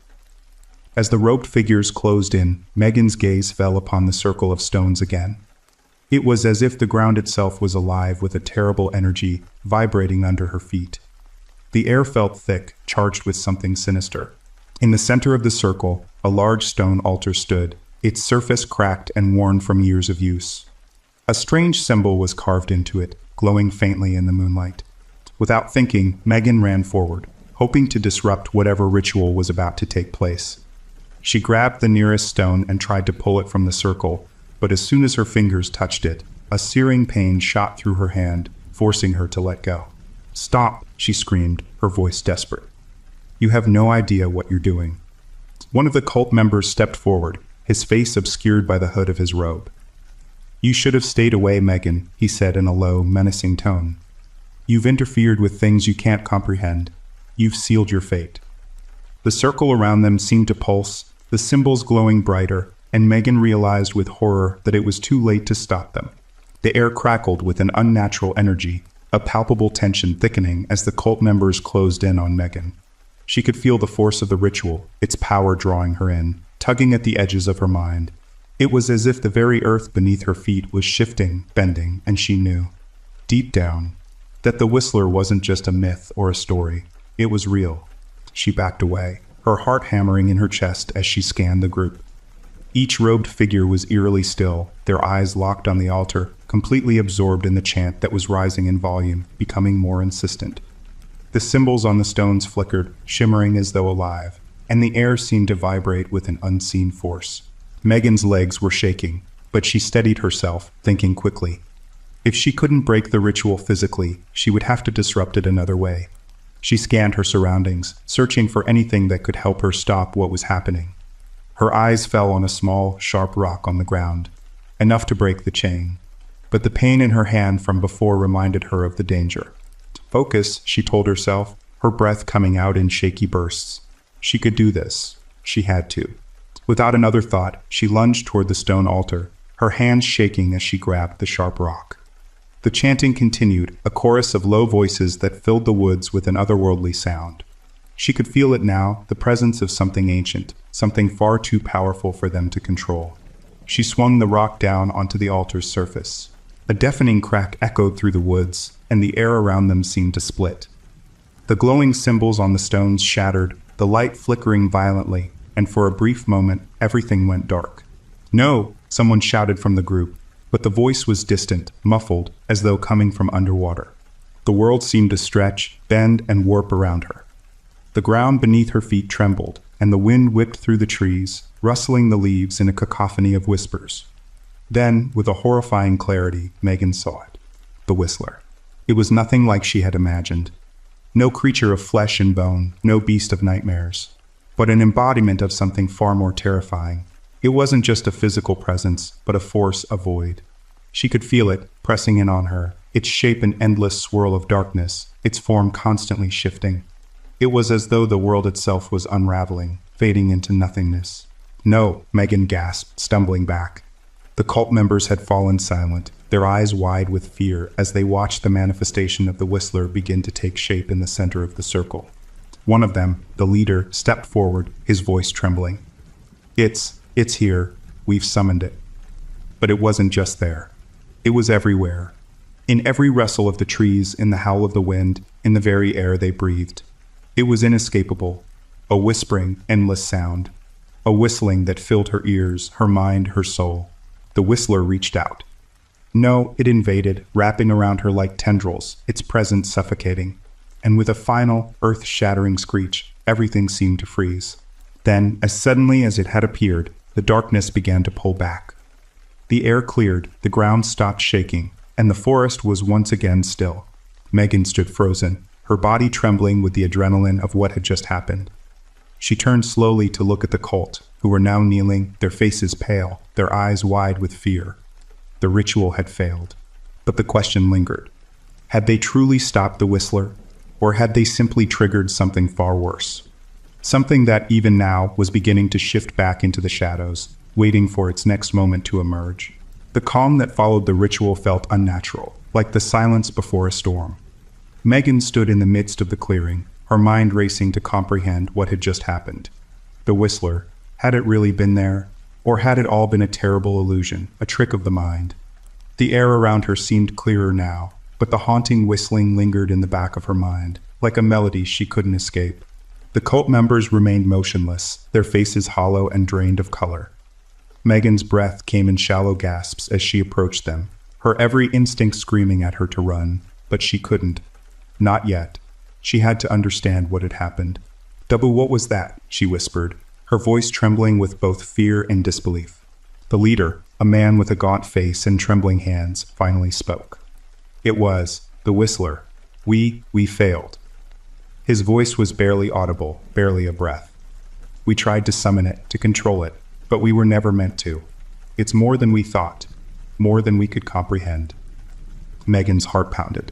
As the roped figures closed in, Megan's gaze fell upon the circle of stones again. It was as if the ground itself was alive with a terrible energy vibrating under her feet. The air felt thick, charged with something sinister. In the center of the circle, a large stone altar stood, its surface cracked and worn from years of use. A strange symbol was carved into it, glowing faintly in the moonlight. Without thinking, Megan ran forward, hoping to disrupt whatever ritual was about to take place. She grabbed the nearest stone and tried to pull it from the circle, but as soon as her fingers touched it, a searing pain shot through her hand, forcing her to let go. "Stop!" she screamed, her voice desperate. "You have no idea what you're doing." One of the cult members stepped forward, his face obscured by the hood of his robe. "You should have stayed away, Megan," he said in a low, menacing tone. "You've interfered with things you can't comprehend. You've sealed your fate." The circle around them seemed to pulse, the symbols glowing brighter, and Megan realized with horror that it was too late to stop them. The air crackled with an unnatural energy, a palpable tension thickening as the cult members closed in on Megan. She could feel the force of the ritual, its power drawing her in, tugging at the edges of her mind. It was as if the very earth beneath her feet was shifting, bending, and she knew, deep down, that the Whistler wasn't just a myth or a story. It was real. She backed away, her heart hammering in her chest as she scanned the group. Each robed figure was eerily still, their eyes locked on the altar, completely absorbed in the chant that was rising in volume, becoming more insistent. The symbols on the stones flickered, shimmering as though alive, and the air seemed to vibrate with an unseen force. Megan's legs were shaking, but she steadied herself, thinking quickly. If she couldn't break the ritual physically, she would have to disrupt it another way. She scanned her surroundings, searching for anything that could help her stop what was happening. Her eyes fell on a small, sharp rock on the ground, enough to break the chain. But the pain in her hand from before reminded her of the danger. Focus, she told herself, her breath coming out in shaky bursts. She could do this. She had to. Without another thought, she lunged toward the stone altar, her hands shaking as she grabbed the sharp rock. The chanting continued, a chorus of low voices that filled the woods with an otherworldly sound. She could feel it now, the presence of something ancient, something far too powerful for them to control. She swung the rock down onto the altar's surface. A deafening crack echoed through the woods, and the air around them seemed to split. The glowing symbols on the stones shattered, the light flickering violently, and for a brief moment, everything went dark. "No!" someone shouted from the group, but the voice was distant, muffled, as though coming from underwater. The world seemed to stretch, bend, and warp around her. The ground beneath her feet trembled, and the wind whipped through the trees, rustling the leaves in a cacophony of whispers. Then, with a horrifying clarity, Megan saw it. The Whistler. It was nothing like she had imagined. No creature of flesh and bone, no beast of nightmares, but an embodiment of something far more terrifying. It wasn't just a physical presence, but a force, a void. She could feel it, pressing in on her, its shape an endless swirl of darkness, its form constantly shifting. It was as though the world itself was unraveling, fading into nothingness. "No," Megan gasped, stumbling back. The cult members had fallen silent, their eyes wide with fear as they watched the manifestation of the Whistler begin to take shape in the center of the circle. One of them, the leader, stepped forward, his voice trembling. It's here. We've summoned it." But it wasn't just there. It was everywhere. In every rustle of the trees, in the howl of the wind, in the very air they breathed. It was inescapable. A whispering, endless sound. A whistling that filled her ears, her mind, her soul. The Whistler reached out. No, it invaded, wrapping around her like tendrils, its presence suffocating. And with a final, earth-shattering screech, everything seemed to freeze. Then, as suddenly as it had appeared, the darkness began to pull back. The air cleared, the ground stopped shaking, and the forest was once again still. Megan stood frozen, her body trembling with the adrenaline of what had just happened. She turned slowly to look at the cult, who were now kneeling, their faces pale, their eyes wide with fear. The ritual had failed. But the question lingered. Had they truly stopped the Whistler, or had they simply triggered something far worse? something that even now was beginning to shift back into the shadows, waiting for its next moment to emerge. The calm that followed the ritual felt unnatural, like the silence before a storm. Megan stood in the midst of the clearing, her mind racing to comprehend what had just happened. The Whistler, had it really been there? Or had it all been a terrible illusion, a trick of the mind? The air around her seemed clearer now, but the haunting whistling lingered in the back of her mind, like a melody she couldn't escape. The cult members remained motionless, their faces hollow and drained of color. Megan's breath came in shallow gasps as she approached them, her every instinct screaming at her to run, but she couldn't. Not yet. She had to understand what had happened. "Double, what was that?" she whispered, her voice trembling with both fear and disbelief. The leader, a man with a gaunt face and trembling hands, finally spoke. "It was the Whistler. We failed." His voice was barely audible, barely a breath. "We tried to summon it, to control it, but we were never meant to. It's more than we thought, more than we could comprehend." Megan's heart pounded.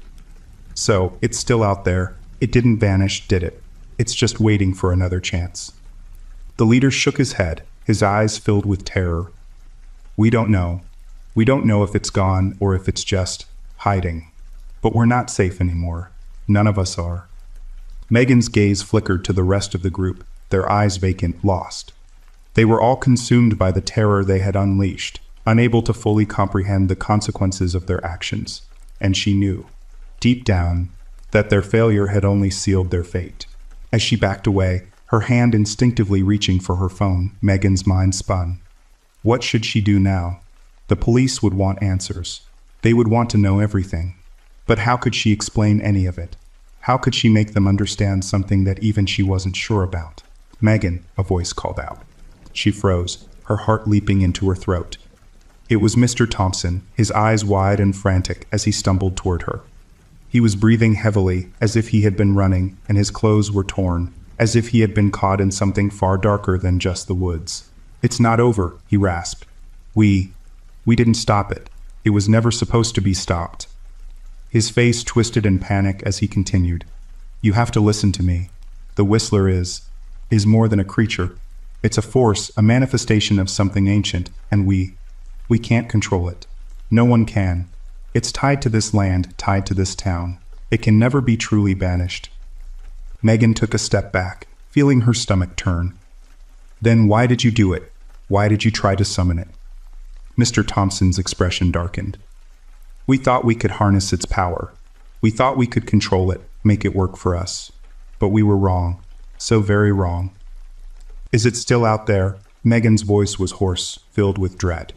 "So, it's still out there. It didn't vanish, did it? It's just waiting for another chance." The leader shook his head, his eyes filled with terror. "We don't know. We don't know if it's gone or if it's just hiding. But we're not safe anymore. None of us are." Megan's gaze flickered to the rest of the group, their eyes vacant, lost. They were all consumed by the terror they had unleashed, unable to fully comprehend the consequences of their actions. And she knew, deep down, that their failure had only sealed their fate. As she backed away, her hand instinctively reaching for her phone, Megan's mind spun. What should she do now? The police would want answers. They would want to know everything. But how could she explain any of it? How could she make them understand something that even she wasn't sure about? "Megan," a voice called out. She froze, her heart leaping into her throat. It was Mr. Thompson, his eyes wide and frantic as he stumbled toward her. He was breathing heavily, as if he had been running, and his clothes were torn, as if he had been caught in something far darker than just the woods. "It's not over," he rasped. We didn't stop it. It was never supposed to be stopped." His face twisted in panic as he continued. "You have to listen to me. The Whistler is more than a creature. It's a force, a manifestation of something ancient, and we can't control it. No one can. It's tied to this land, tied to this town. It can never be truly banished." Megan took a step back, feeling her stomach turn. "Then why did you do it? Why did you try to summon it?" Mr. Thompson's expression darkened. "We thought we could harness its power. We thought we could control it, make it work for us. But we were wrong. So very wrong." "Is it still out there?" Megan's voice was hoarse, filled with dread.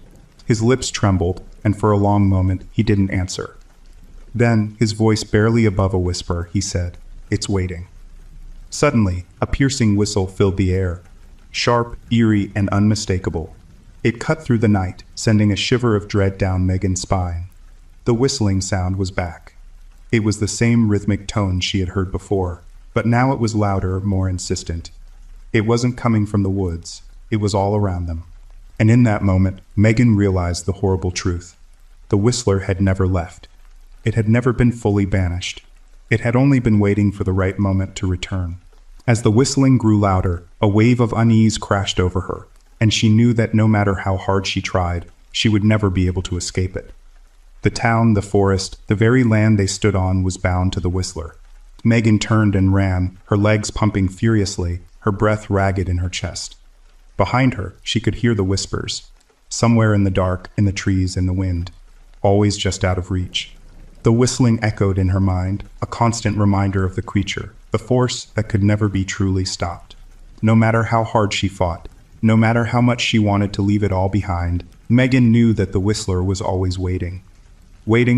His lips trembled, and for a long moment he didn't answer. Then, his voice barely above a whisper, he said, "It's waiting." Suddenly, a piercing whistle filled the air, sharp, eerie, and unmistakable. It cut through the night, sending a shiver of dread down Megan's spine. The whistling sound was back. It was the same rhythmic tone she had heard before, but now it was louder, more insistent. It wasn't coming from the woods. It was all around them. And in that moment, Megan realized the horrible truth. The Whistler had never left. It had never been fully banished. It had only been waiting for the right moment to return. As the whistling grew louder, a wave of unease crashed over her, and she knew that no matter how hard she tried, she would never be able to escape it. The town, the forest, the very land they stood on was bound to the Whistler. Megan turned and ran, her legs pumping furiously, her breath ragged in her chest. Behind her, she could hear the whispers, somewhere in the dark, in the trees, in the wind, always just out of reach. The whistling echoed in her mind, a constant reminder of the creature, the force that could never be truly stopped. No matter how hard she fought, no matter how much she wanted to leave it all behind, Megan knew that the Whistler was always waiting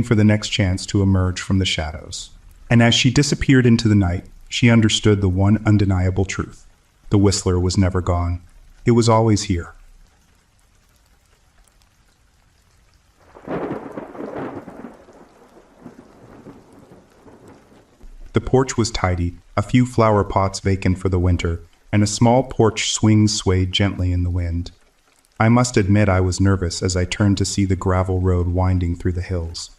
for the next chance to emerge from the shadows. And as she disappeared into the night, she understood the one undeniable truth. The Whistler was never gone. It was always here. The porch was tidy, a few flower pots vacant for the winter, and a small porch swing swayed gently in the wind. I must admit I was nervous as I turned to see the gravel road winding through the hills.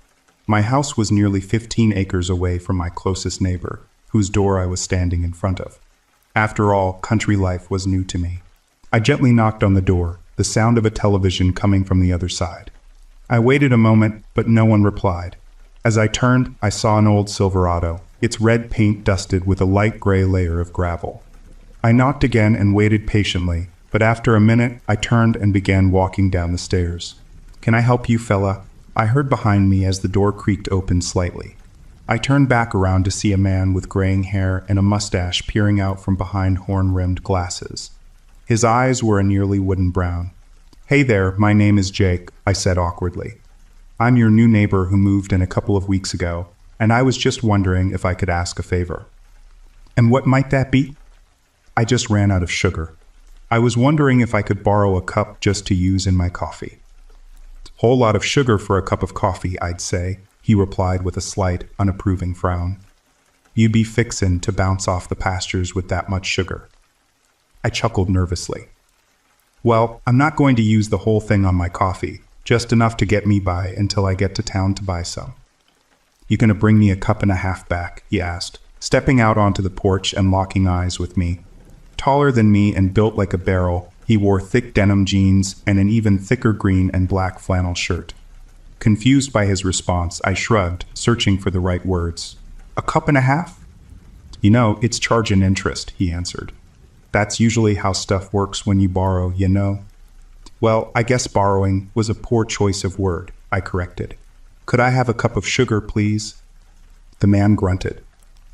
My house was nearly 15 acres away from my closest neighbor, whose door I was standing in front of. After all, country life was new to me. I gently knocked on the door, the sound of a television coming from the other side. I waited a moment, but no one replied. As I turned, I saw an old Silverado, its red paint dusted with a light gray layer of gravel. I knocked again and waited patiently, but after a minute, I turned and began walking down the stairs. "Can I help you, fella?" I heard behind me as the door creaked open slightly. I turned back around to see a man with graying hair and a mustache peering out from behind horn-rimmed glasses. His eyes were a nearly wooden brown. "Hey there, my name is Jake," I said awkwardly. "I'm your new neighbor who moved in a couple of weeks ago, and I was just wondering if I could ask a favor." "And what might that be?" "I just ran out of sugar. I was wondering if I could borrow a cup just to use in my coffee." "Whole lot of sugar for a cup of coffee, I'd say," he replied with a slight, unapproving frown. "You be fixin' to bounce off the pastures with that much sugar." I chuckled nervously. "Well, I'm not going to use the whole thing on my coffee, just enough to get me by until I get to town to buy some." "You gonna bring me a cup and a half back?" he asked, stepping out onto the porch and locking eyes with me. Taller than me and built like a barrel, he wore thick denim jeans and an even thicker green and black flannel shirt. Confused by his response, I shrugged, searching for the right words. "A cup and a half?" "You know, it's charge and interest," he answered. "That's usually how stuff works when you borrow, you know." "Well, I guess borrowing was a poor choice of word," I corrected. "Could I have a cup of sugar, please?" The man grunted.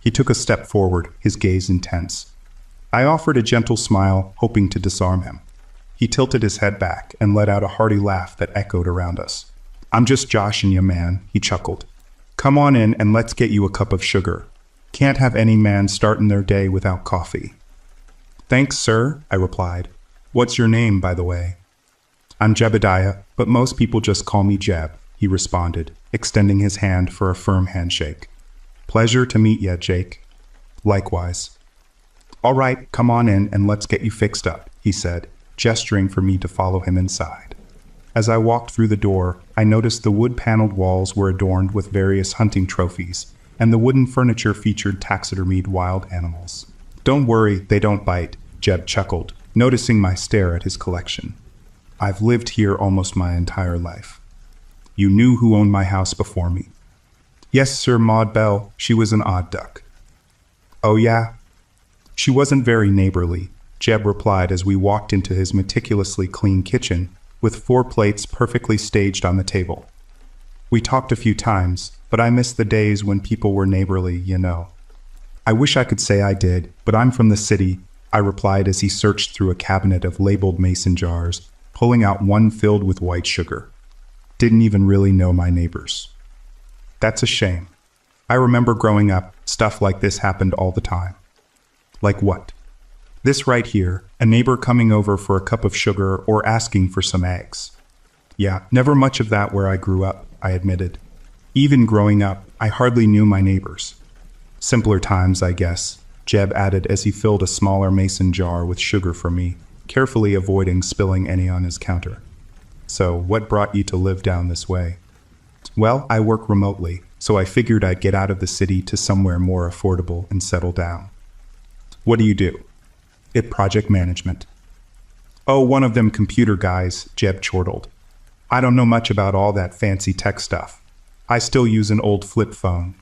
He took a step forward, his gaze intense. I offered a gentle smile, hoping to disarm him. He tilted his head back and let out a hearty laugh that echoed around us. "I'm just joshing you, man," he chuckled. "Come on in and let's get you a cup of sugar. Can't have any man starting their day without coffee." "Thanks, sir," I replied. "What's your name, by the way?" "I'm Jebediah, but most people just call me Jeb," he responded, extending his hand for a firm handshake. "Pleasure to meet ya, Jake." "Likewise." "All right, come on in and let's get you fixed up," he said, gesturing for me to follow him inside. As I walked through the door, I noticed the wood-paneled walls were adorned with various hunting trophies, and the wooden furniture featured taxidermied wild animals. "Don't worry, they don't bite," Jeb chuckled, noticing my stare at his collection. "I've lived here almost my entire life." "You knew who owned my house before me?" "Yes, Sir, Maud Bell. She was an odd duck." "Oh yeah?" "She wasn't very neighborly," Jeb replied as we walked into his meticulously clean kitchen, with 4 plates perfectly staged on the table. "We talked a few times, but I miss the days when people were neighborly, you know." "I wish I could say I did, but I'm from the city," I replied as he searched through a cabinet of labeled mason jars, pulling out one filled with white sugar. "Didn't even really know my neighbors." "That's a shame. I remember growing up, stuff like this happened all the time." "Like what?" "This right here, a neighbor coming over for a cup of sugar or asking for some eggs." "Yeah, never much of that where I grew up," I admitted. "Even growing up, I hardly knew my neighbors." "Simpler times, I guess," Jeb added as he filled a smaller mason jar with sugar for me, carefully avoiding spilling any on his counter. "So, what brought you to live down this way?" "Well, I work remotely, so I figured I'd get out of the city to somewhere more affordable and settle down." "What do you do?" "Project management." "Oh, one of them computer guys," Jeb chortled. "I don't know much about all that fancy tech stuff. I still use an old flip phone."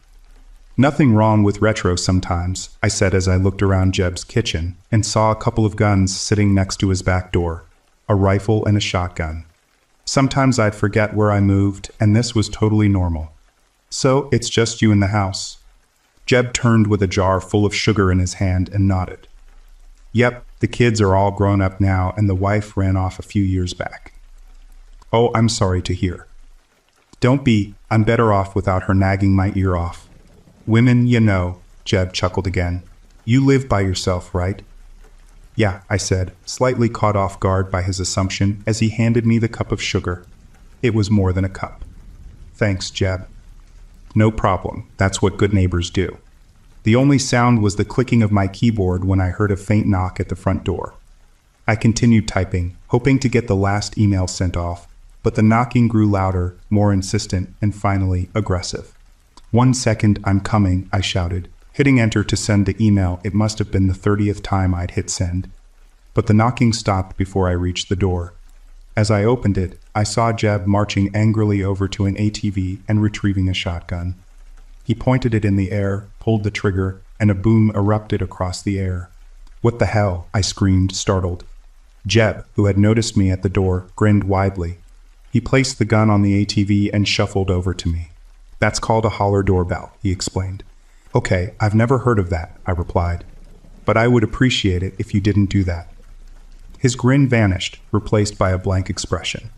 "Nothing wrong with retro sometimes," I said as I looked around Jeb's kitchen and saw a couple of guns sitting next to his back door, a rifle and a shotgun. Sometimes I'd forget where I moved, and this was totally normal. "So, it's just you in the house?" Jeb turned with a jar full of sugar in his hand and nodded. "Yep, the kids are all grown up now and the wife ran off a few years back." "Oh, I'm sorry to hear." "Don't be, I'm better off without her nagging my ear off." "Women, you know," Jeb chuckled again. "You live by yourself, right?" "Yeah," I said, slightly caught off guard by his assumption as he handed me the cup of sugar. It was more than a cup. "Thanks, Jeb." "No problem, that's what good neighbors do." The only sound was the clicking of my keyboard when I heard a faint knock at the front door. I continued typing, hoping to get the last email sent off, but the knocking grew louder, more insistent, and finally aggressive. "1 second, I'm coming," I shouted, Hitting enter to send the email, it must have been the 30th time I'd hit send. But the knocking stopped before I reached the door. As I opened it, I saw Jeb marching angrily over to an ATV and retrieving a shotgun. He pointed it in the air, pulled the trigger, and a boom erupted across the air. "What the hell?" I screamed, startled. Jeb, who had noticed me at the door, grinned widely. He placed the gun on the ATV and shuffled over to me. "That's called a holler doorbell," he explained. "Okay, I've never heard of that," I replied. "But I would appreciate it if you didn't do that." His grin vanished, replaced by a blank expression.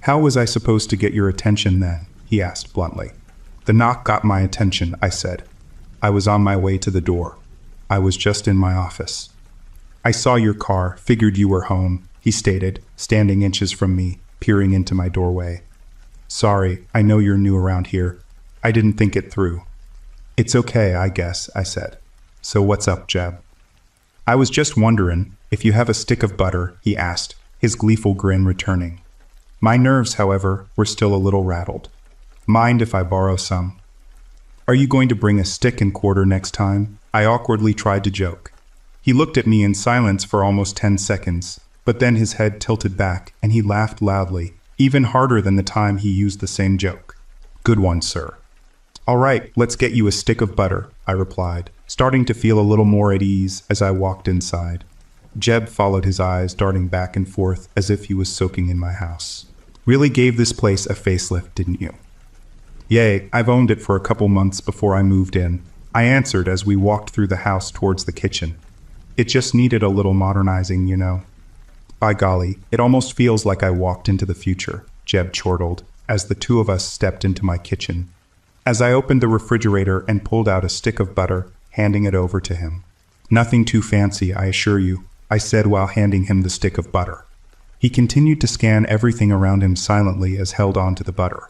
"How was I supposed to get your attention then?" he asked bluntly. "The knock got my attention," I said. "I was on my way to the door. I was just in my office." "I saw your car, figured you were home," he stated, standing inches from me, peering into my doorway. "Sorry, I know you're new around here. I didn't think it through." "It's okay, I guess," I said. "So what's up, Jeb?" "I was just wondering if you have a stick of butter," he asked, his gleeful grin returning. My nerves, however, were still a little rattled. "Mind if I borrow some?" "Are you going to bring a stick and quarter next time?" I awkwardly tried to joke. He looked at me in silence for almost 10 seconds, but then his head tilted back and he laughed loudly, even harder than the time he used the same joke. "Good one, sir." "All right, let's get you a stick of butter," I replied, starting to feel a little more at ease as I walked inside. Jeb followed, his eyes darting back and forth as if he was soaking in my house. "Really gave this place a facelift, didn't you?" "Yay, I've owned it for a couple months before I moved in," I answered as we walked through the house towards the kitchen. "It just needed a little modernizing, you know." "By golly, it almost feels like I walked into the future," Jeb chortled, as the two of us stepped into my kitchen. As I opened the refrigerator and pulled out a stick of butter, handing it over to him. "Nothing too fancy, I assure you," I said while handing him the stick of butter. He continued to scan everything around him silently as held on to the butter.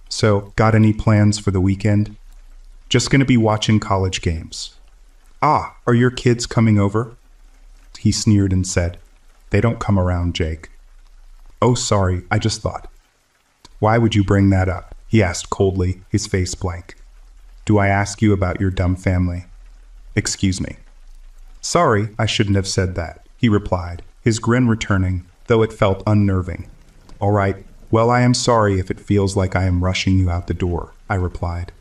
"So, got any plans for the weekend?" "Just gonna be watching college games." "Ah, are your kids coming over?" He sneered and said, "They don't come around, Jake." "Oh, sorry, I just thought." "Why would you bring that up?" he asked coldly, his face blank. "Do I ask you about your dumb family?" "Excuse me." "Sorry, I shouldn't have said that," he replied, his grin returning, though it felt unnerving. "All right, well, I am sorry if it feels like I am rushing you out the door," I replied.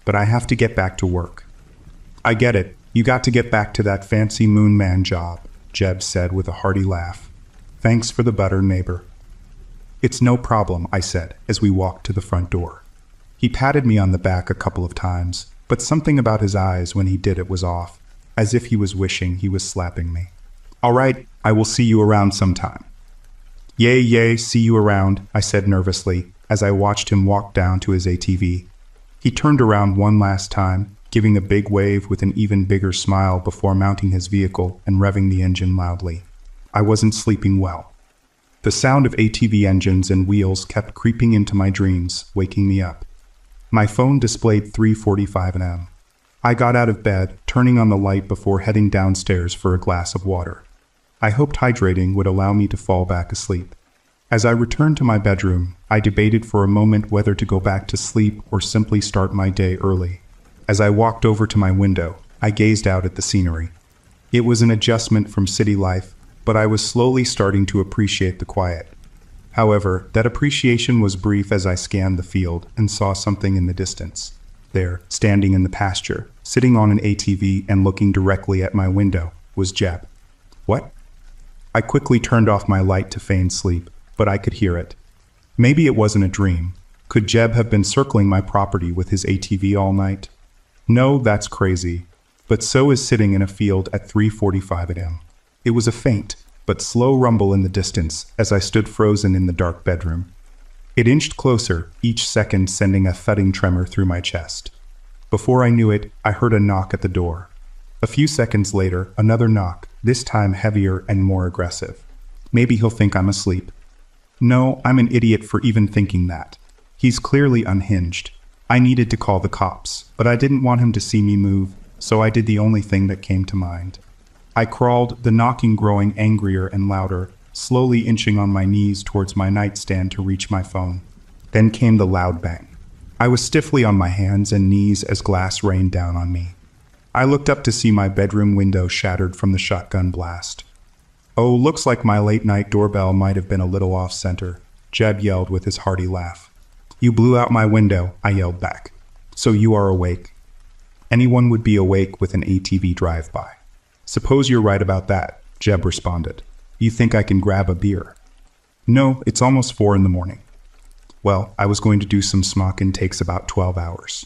"But I have to get back to work." "I get it. You got to get back to that fancy moon man job," Jeb said with a hearty laugh. "Thanks for the butter, neighbor." "It's no problem," I said as we walked to the front door. He patted me on the back a couple of times, but something about his eyes when he did it was off, as if he was wishing he was slapping me. "All right, I will see you around sometime." Yay, see you around," I said nervously as I watched him walk down to his ATV. He turned around one last time, giving a big wave with an even bigger smile before mounting his vehicle and revving the engine loudly. I wasn't sleeping well. The sound of ATV engines and wheels kept creeping into my dreams, waking me up. My phone displayed 3:45 a.m. I got out of bed, turning on the light before heading downstairs for a glass of water. I hoped hydrating would allow me to fall back asleep. As I returned to my bedroom, I debated for a moment whether to go back to sleep or simply start my day early. As I walked over to my window, I gazed out at the scenery. It was an adjustment from city life, but I was slowly starting to appreciate the quiet. However, that appreciation was brief as I scanned the field and saw something in the distance. There, standing in the pasture, sitting on an ATV and looking directly at my window, was Jeb. "What?" I quickly turned off my light to feign sleep, but I could hear it. Maybe it wasn't a dream. Could Jeb have been circling my property with his ATV all night? No, that's crazy. But so is sitting in a field at 3:45 a.m. It was a faint, but slow rumble in the distance as I stood frozen in the dark bedroom. It inched closer, each second sending a thudding tremor through my chest. Before I knew it, I heard a knock at the door. A few seconds later, another knock, this time heavier and more aggressive. Maybe he'll think I'm asleep. No, I'm an idiot for even thinking that. He's clearly unhinged. I needed to call the cops, but I didn't want him to see me move, so I did the only thing that came to mind. I crawled, the knocking growing angrier and louder, slowly inching on my knees towards my nightstand to reach my phone. Then came the loud bang. I was stiffly on my hands and knees as glass rained down on me. I looked up to see my bedroom window shattered from the shotgun blast. "Oh, looks like my late-night doorbell might have been a little off-center," Jeb yelled with his hearty laugh. "You blew out my window," I yelled back. "So you are awake?" "Anyone would be awake with an ATV drive-by." "Suppose you're right about that," Jeb responded. "You think I can grab a beer?" "No, it's almost 4 in the morning." "Well, I was going to do some smockin' takes about 12 hours.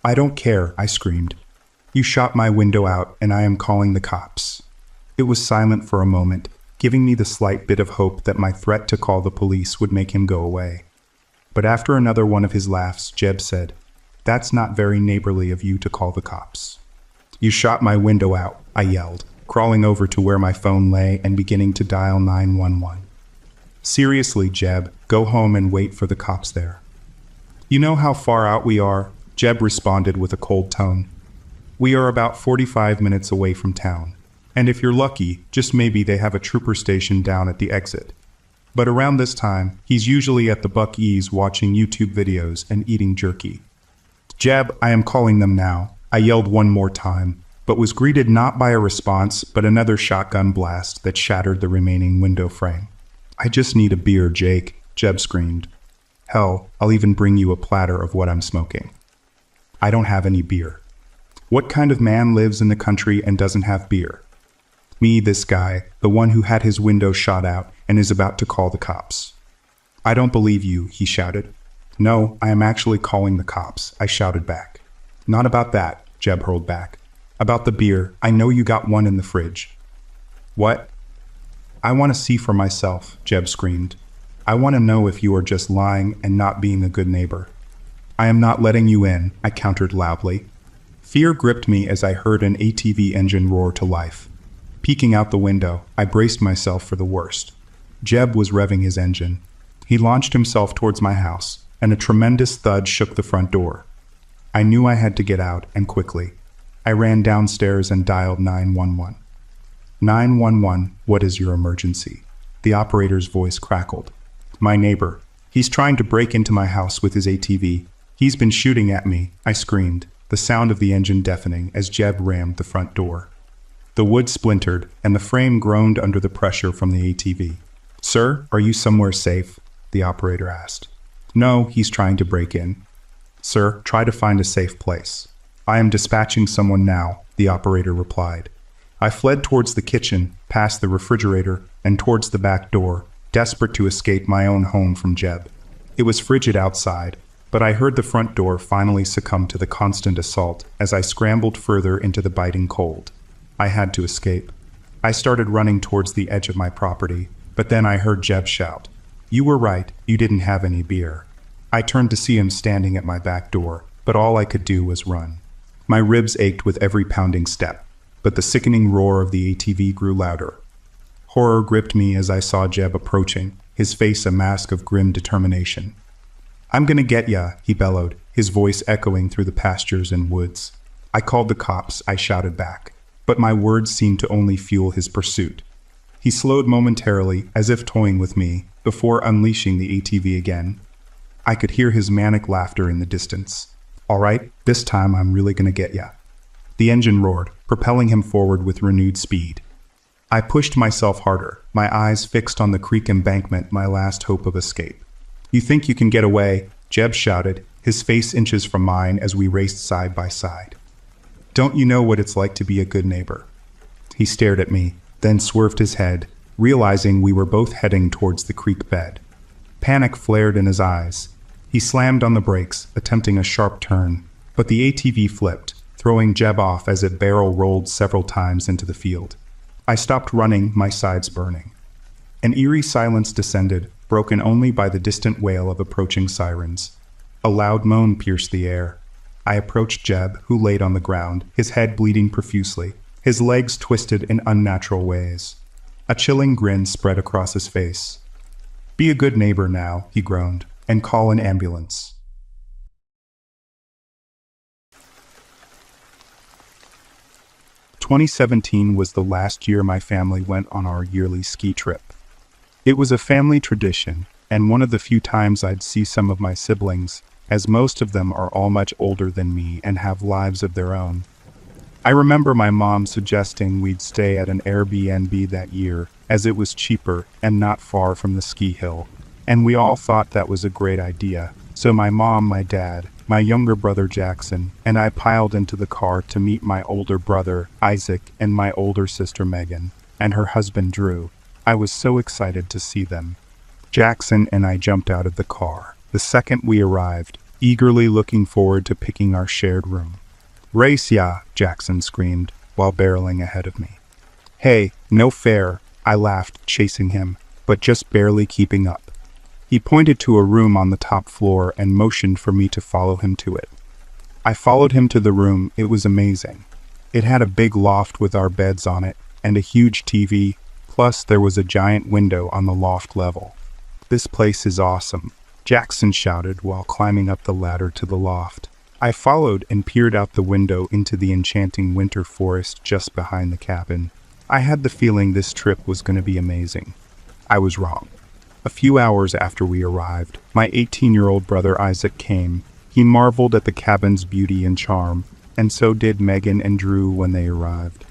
"I don't care," I screamed. "You shot my window out, and I am calling the cops." It was silent for a moment, giving me the slight bit of hope that my threat to call the police would make him go away. But after another one of his laughs, Jeb said, "That's not very neighborly of you to call the cops." "You shot my window out," I yelled, crawling over to where my phone lay and beginning to dial 911. "Seriously, Jeb, go home and wait for the cops there." "You know how far out we are?" Jeb responded with a cold tone. "We are about 45 minutes away from town. And if you're lucky, just maybe they have a trooper station down at the exit. But around this time, he's usually at the Buck E's watching YouTube videos and eating jerky." "Jeb, I am calling them now," I yelled one more time, but was greeted not by a response but another shotgun blast that shattered the remaining window frame. "I just need a beer, Jake," Jeb screamed. "Hell, I'll even bring you a platter of what I'm smoking." "I don't have any beer." What kind of man lives in the country and doesn't have beer? Me, this guy, the one who had his window shot out and is about to call the cops. "I don't believe you," he shouted. "No, I am actually calling the cops," I shouted back. "Not about that," Jeb hurled back. "About the beer, I know you got one in the fridge." "What?" "I want to see for myself," Jeb screamed. "I want to know if you are just lying and not being a good neighbor." "I am not letting you in," I countered loudly. Fear gripped me as I heard an ATV engine roar to life. Peeking out the window, I braced myself for the worst. Jeb was revving his engine. He launched himself towards my house, and a tremendous thud shook the front door. I knew I had to get out, and quickly. I ran downstairs and dialed 911. "911, what is your emergency?" The operator's voice crackled. "My neighbor. He's trying to break into my house with his ATV. He's been shooting at me," I screamed, the sound of the engine deafening as Jeb rammed the front door. The wood splintered, and the frame groaned under the pressure from the ATV. "Sir, are you somewhere safe?" the operator asked. "No, he's trying to break in." "Sir, try to find a safe place." "I am dispatching someone now," the operator replied. I fled towards the kitchen, past the refrigerator, and towards the back door, desperate to escape my own home from Jeb. It was frigid outside, but I heard the front door finally succumb to the constant assault as I scrambled further into the biting cold. I had to escape. I started running towards the edge of my property, but then I heard Jeb shout, "You were right, you didn't have any beer." I turned to see him standing at my back door, but all I could do was run. My ribs ached with every pounding step, but the sickening roar of the ATV grew louder. Horror gripped me as I saw Jeb approaching, his face a mask of grim determination. "I'm gonna get ya," he bellowed, his voice echoing through the pastures and woods. "I called the cops," I shouted back. But my words seemed to only fuel his pursuit. He slowed momentarily, as if toying with me, before unleashing the ATV again. I could hear his manic laughter in the distance. "All right, this time I'm really gonna get ya." The engine roared, propelling him forward with renewed speed. I pushed myself harder, my eyes fixed on the creek embankment, my last hope of escape. "You think you can get away?" Jeb shouted, his face inches from mine as we raced side by side. "Don't you know what it's like to be a good neighbor?" He stared at me, then swerved his head, realizing we were both heading towards the creek bed. Panic flared in his eyes. He slammed on the brakes, attempting a sharp turn, but the ATV flipped, throwing Jeb off as it barrel rolled several times into the field. I stopped running, my sides burning. An eerie silence descended, broken only by the distant wail of approaching sirens. A loud moan pierced the air. I approached Jeb, who laid on the ground, his head bleeding profusely, his legs twisted in unnatural ways. A chilling grin spread across his face. "Be a good neighbor now," he groaned, "and call an ambulance." "2017 was the last year my family went on our yearly ski trip. It was a family tradition, and one of the few times I'd see some of my siblings, as most of them are all much older than me and have lives of their own. I remember my mom suggesting we'd stay at an Airbnb that year, as it was cheaper and not far from the ski hill. And we all thought that was a great idea. So my mom, my dad, my younger brother Jackson, and I piled into the car to meet my older brother Isaac and my older sister Megan, and her husband Drew. I was so excited to see them. Jackson and I jumped out of the car the second we arrived, eagerly looking forward to picking our shared room. "Race ya!" Jackson screamed, while barreling ahead of me. "Hey, no fair," I laughed, chasing him, but just barely keeping up. He pointed to a room on the top floor and motioned for me to follow him to it. I followed him to the room. It was amazing. It had a big loft with our beds on it, and a huge TV, plus there was a giant window on the loft level. "This place is awesome," Jackson shouted while climbing up the ladder to the loft. I followed and peered out the window into the enchanting winter forest just behind the cabin. I had the feeling this trip was going to be amazing. I was wrong. A few hours after we arrived, my 18-year-old brother Isaac came. He marveled at the cabin's beauty and charm, and so did Megan and Drew when they arrived.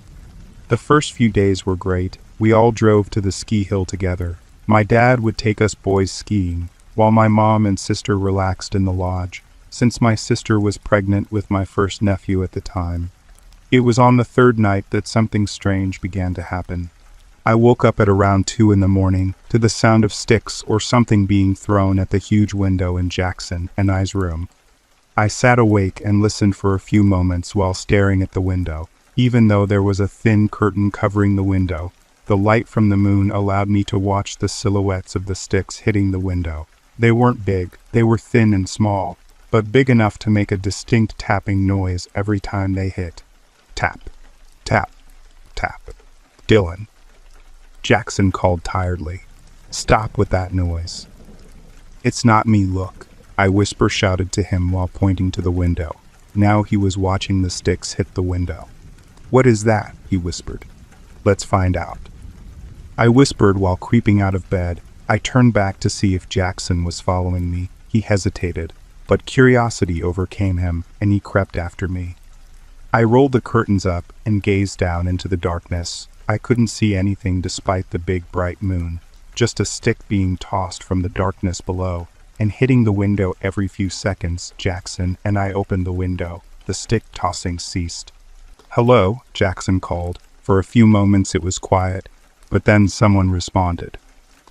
The first few days were great. We all drove to the ski hill together. My dad would take us boys skiing, while my mom and sister relaxed in the lodge, since my sister was pregnant with my first nephew at the time. It was on the third night that something strange began to happen. I woke up at around 2 in the morning to the sound of sticks or something being thrown at the huge window in Jackson and I's room. I sat awake and listened for a few moments while staring at the window. Even though there was a thin curtain covering the window, the light from the moon allowed me to watch the silhouettes of the sticks hitting the window. They weren't big, they were thin and small, but big enough to make a distinct tapping noise every time they hit. Tap, tap, tap. "Dylan," Jackson called tiredly. "Stop with that noise." "It's not me, look," I shouted to him while pointing to the window. Now he was watching the sticks hit the window. "What is that?" he whispered. "Let's find out." I whispered while creeping out of bed. I turned back to see if Jackson was following me. He hesitated, but curiosity overcame him, and he crept after me. I rolled the curtains up and gazed down into the darkness. I couldn't see anything despite the big bright moon, just a stick being tossed from the darkness below and hitting the window every few seconds. Jackson and I opened the window. The stick tossing ceased. "Hello," Jackson called. For a few moments it was quiet, but then someone responded.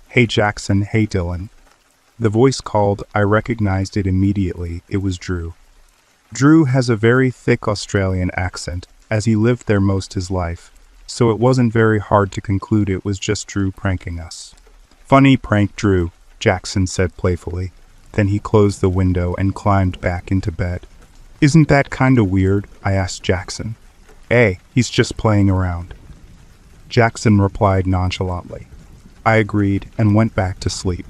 "Hey Jackson, hey Dylan." The voice called. I recognized it immediately. It was Drew. Drew has a very thick Australian accent, as he lived there most his life, so it wasn't very hard to conclude it was just Drew pranking us. "Funny prank, Drew," Jackson said playfully. Then he closed the window and climbed back into bed. "Isn't that kinda weird?" I asked Jackson. "Hey, he's just playing around," Jackson replied nonchalantly. I agreed and went back to sleep.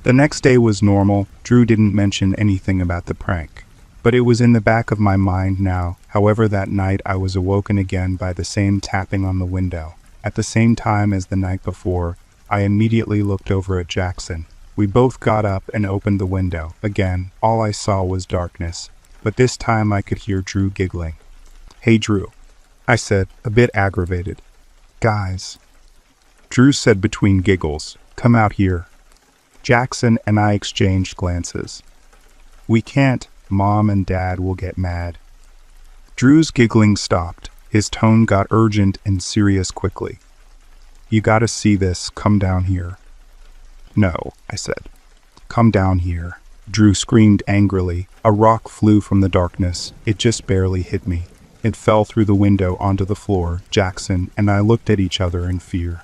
The next day was normal. Drew didn't mention anything about the prank, but it was in the back of my mind now. However, that night I was awoken again by the same tapping on the window. At the same time as the night before, I immediately looked over at Jackson. We both got up and opened the window. Again, all I saw was darkness, but this time I could hear Drew giggling. "Hey Drew," I said, a bit aggravated. "Guys," Drew said between giggles, "come out here." Jackson and I exchanged glances. "We can't, Mom and Dad will get mad." Drew's giggling stopped. His tone got urgent and serious quickly. "You gotta see this, come down here." "No," I said. "Come down here." Drew screamed angrily. A rock flew from the darkness. It just barely hit me. It fell through the window onto the floor. Jackson and I looked at each other in fear.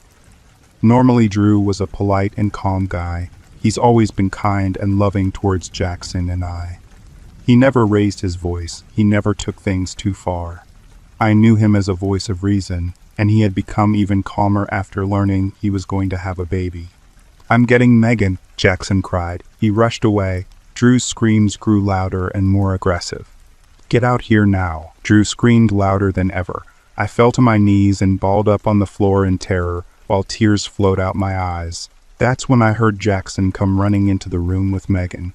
Normally Drew was a polite and calm guy. He's always been kind and loving towards Jackson and I. He never raised his voice. He never took things too far. I knew him as a voice of reason, and he had become even calmer after learning he was going to have a baby. "I'm getting Megan," Jackson cried. He rushed away. Drew's screams grew louder and more aggressive. "Get out here now," Drew screamed louder than ever. I fell to my knees and balled up on the floor in terror, while tears flowed out my eyes. That's when I heard Jackson come running into the room with Megan.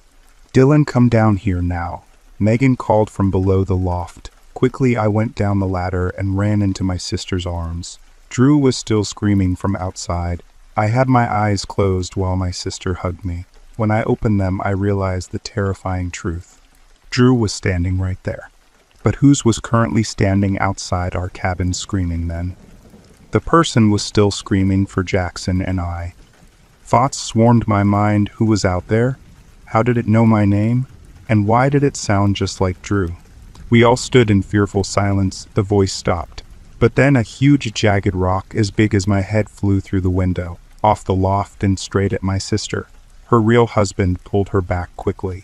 "Dylan, come down here now," Megan called from below the loft. Quickly, I went down the ladder and ran into my sister's arms. Drew was still screaming from outside. I had my eyes closed while my sister hugged me. When I opened them, I realized the terrifying truth. Drew was standing right there. But whose was currently standing outside our cabin screaming then? The person was still screaming for Jackson and I. Thoughts swarmed my mind. Who was out there? How did it know my name? And why did it sound just like Drew? We all stood in fearful silence. The voice stopped. But then a huge jagged rock as big as my head flew through the window, off the loft and straight at my sister. Her real husband pulled her back quickly.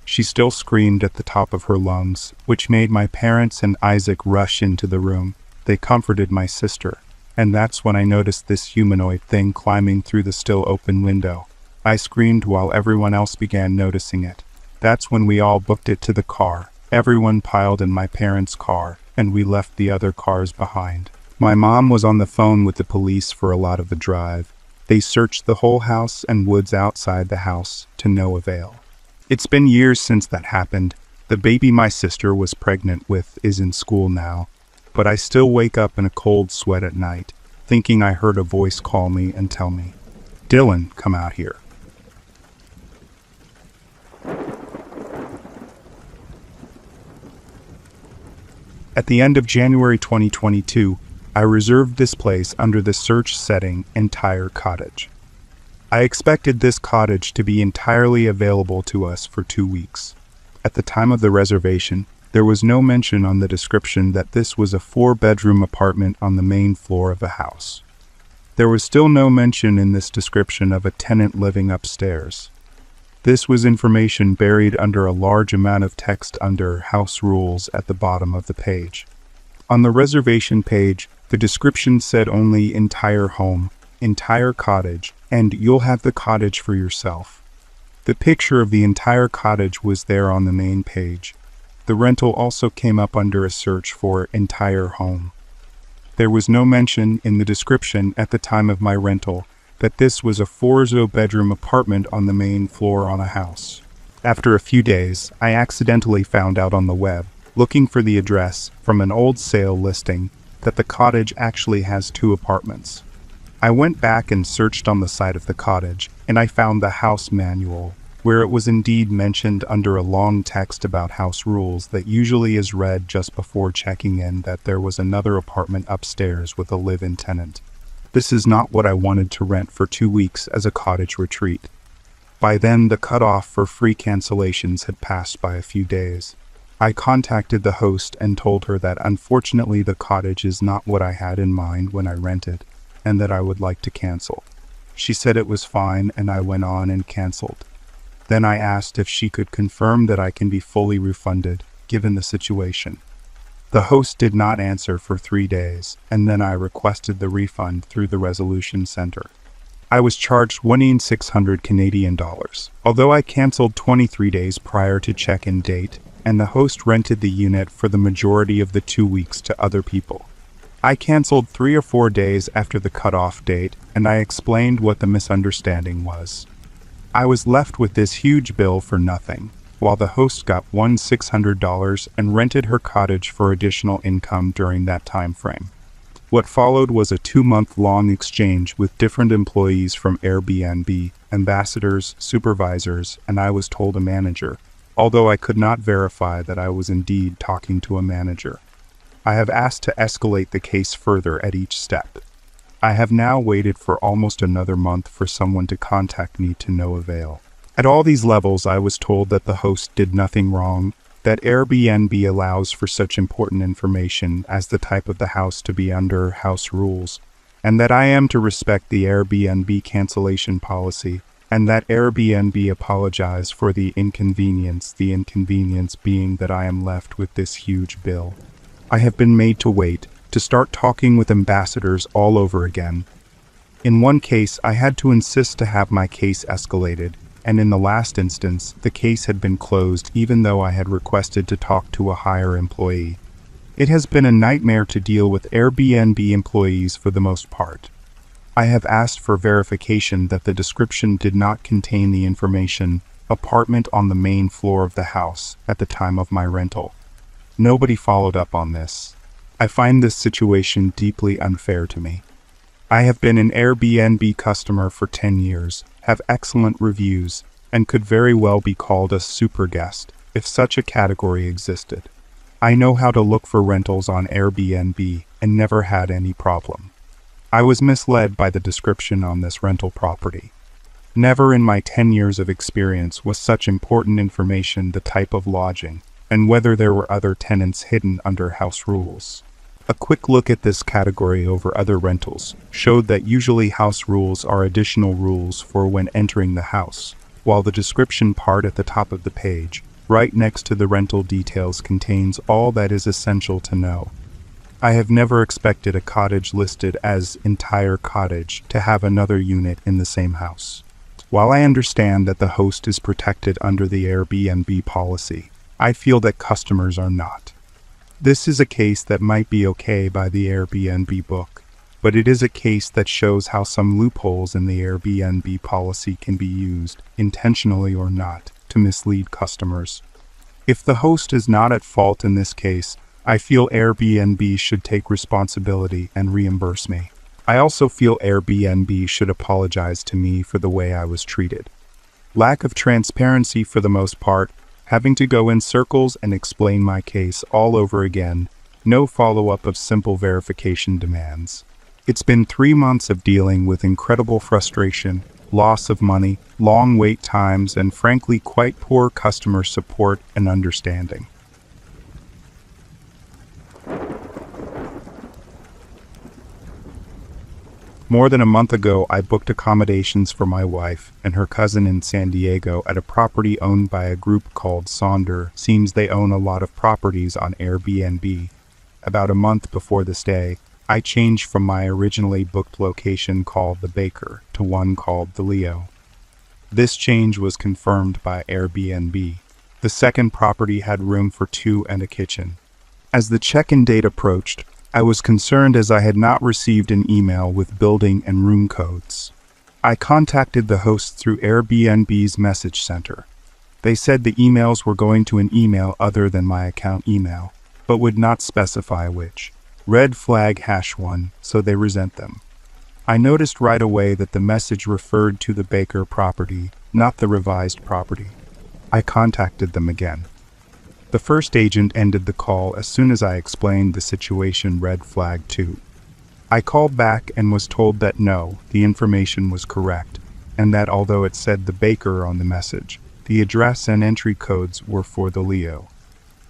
She still screamed at the top of her lungs, which made my parents and Isaac rush into the room. They comforted my sister, and that's when I noticed this humanoid thing climbing through the still open window. I screamed while everyone else began noticing it. That's when we all booked it to the car. Everyone piled in my parents' car, and we left the other cars behind. My mom was on the phone with the police for a lot of the drive. They searched the whole house and woods outside the house, to no avail. It's been years since that happened. The baby my sister was pregnant with is in school now, but I still wake up in a cold sweat at night, thinking I heard a voice call me and tell me, "Dylan, come out here." At the end of January 2022, I reserved this place under the search setting "entire cottage." I expected this cottage to be entirely available to us for 2 weeks. At the time of the reservation, there was no mention on the description that this was a 4-bedroom apartment on the main floor of the house. There was still no mention in this description of a tenant living upstairs. This was information buried under a large amount of text under House Rules at the bottom of the page. On the reservation page, the description said only "entire home," "entire cottage," and "you'll have the cottage for yourself." The picture of the entire cottage was there on the main page. The rental also came up under a search for "entire home." There was no mention in the description at the time of my rental that this was a 4-bedroom apartment on the main floor on a house. After a few days, I accidentally found out on the web, looking for the address from an old sale listing, that the cottage actually has 2 apartments. I went back and searched on the site of the cottage, and I found the house manual, where it was indeed mentioned under a long text about house rules that usually is read just before checking in that there was another apartment upstairs with a live-in tenant. This is not what I wanted to rent for 2 weeks as a cottage retreat. By then, the cutoff for free cancellations had passed by a few days. I contacted the host and told her that unfortunately the cottage is not what I had in mind when I rented, and that I would like to cancel. She said it was fine, and I went on and canceled. Then I asked if she could confirm that I can be fully refunded, given the situation. The host did not answer for 3 days, and then I requested the refund through the Resolution Center. I was charged $1,600 Canadian dollars, although I canceled 23 days prior to check-in date, and the host rented the unit for the majority of the 2 weeks to other people. I canceled 3 or 4 days after the cutoff date, and I explained what the misunderstanding was. I was left with this huge bill for nothing, while the host got $1,600 and rented her cottage for additional income during that time frame. What followed was a 2-month-long exchange with different employees from Airbnb, ambassadors, supervisors, and I was told a manager, although I could not verify that I was indeed talking to a manager. I have asked to escalate the case further at each step. I have now waited for almost another month for someone to contact me to no avail. At all these levels, I was told that the host did nothing wrong, that Airbnb allows for such important information as the type of the house to be under house rules, and that I am to respect the Airbnb cancellation policy, and that Airbnb apologized for the inconvenience being that I am left with this huge bill. I have been made to wait, to start talking with ambassadors all over again. In one case, I had to insist to have my case escalated, and in the last instance, the case had been closed even though I had requested to talk to a higher employee. It has been a nightmare to deal with Airbnb employees for the most part. I have asked for verification that the description did not contain the information "apartment on the main floor of the house" at the time of my rental. Nobody followed up on this. I find this situation deeply unfair to me. I have been an Airbnb customer for 10 years, have excellent reviews, and could very well be called a super guest if such a category existed. I know how to look for rentals on Airbnb and never had any problem. I was misled by the description on this rental property. Never in my 10 years of experience was such important information the type of lodging, and whether there were other tenants hidden under house rules. A quick look at this category over other rentals showed that usually house rules are additional rules for when entering the house, while the description part at the top of the page, right next to the rental details, contains all that is essential to know. I have never expected a cottage listed as entire cottage to have another unit in the same house. While I understand that the host is protected under the Airbnb policy, I feel that customers are not. This is a case that might be okay by the Airbnb book, but it is a case that shows how some loopholes in the Airbnb policy can be used, intentionally or not, to mislead customers. If the host is not at fault in this case, I feel Airbnb should take responsibility and reimburse me. I also feel Airbnb should apologize to me for the way I was treated. Lack of transparency for the most part, having to go in circles and explain my case all over again, no follow-up of simple verification demands. It's been 3 months of dealing with incredible frustration, loss of money, long wait times, and frankly quite poor customer support and understanding. More than a month ago, I booked accommodations for my wife and her cousin in San Diego at a property owned by a group called Sonder. Seems they own a lot of properties on Airbnb. About a month before the stay, I changed from my originally booked location called the Baker to one called the Leo. This change was confirmed by Airbnb. The second property had room for 2 and a kitchen. As the check-in date approached, I was concerned as I had not received an email with building and room codes. I contacted the host through Airbnb's message center. They said the emails were going to an email other than my account email, but would not specify which. Red flag #1, so they resent them. I noticed right away that the message referred to the Baker property, not the revised property. I contacted them again. The first agent ended the call as soon as I explained the situation. Red flag 2. I called back and was told that no, the information was correct, and that although it said the Baker on the message, the address and entry codes were for the Leo.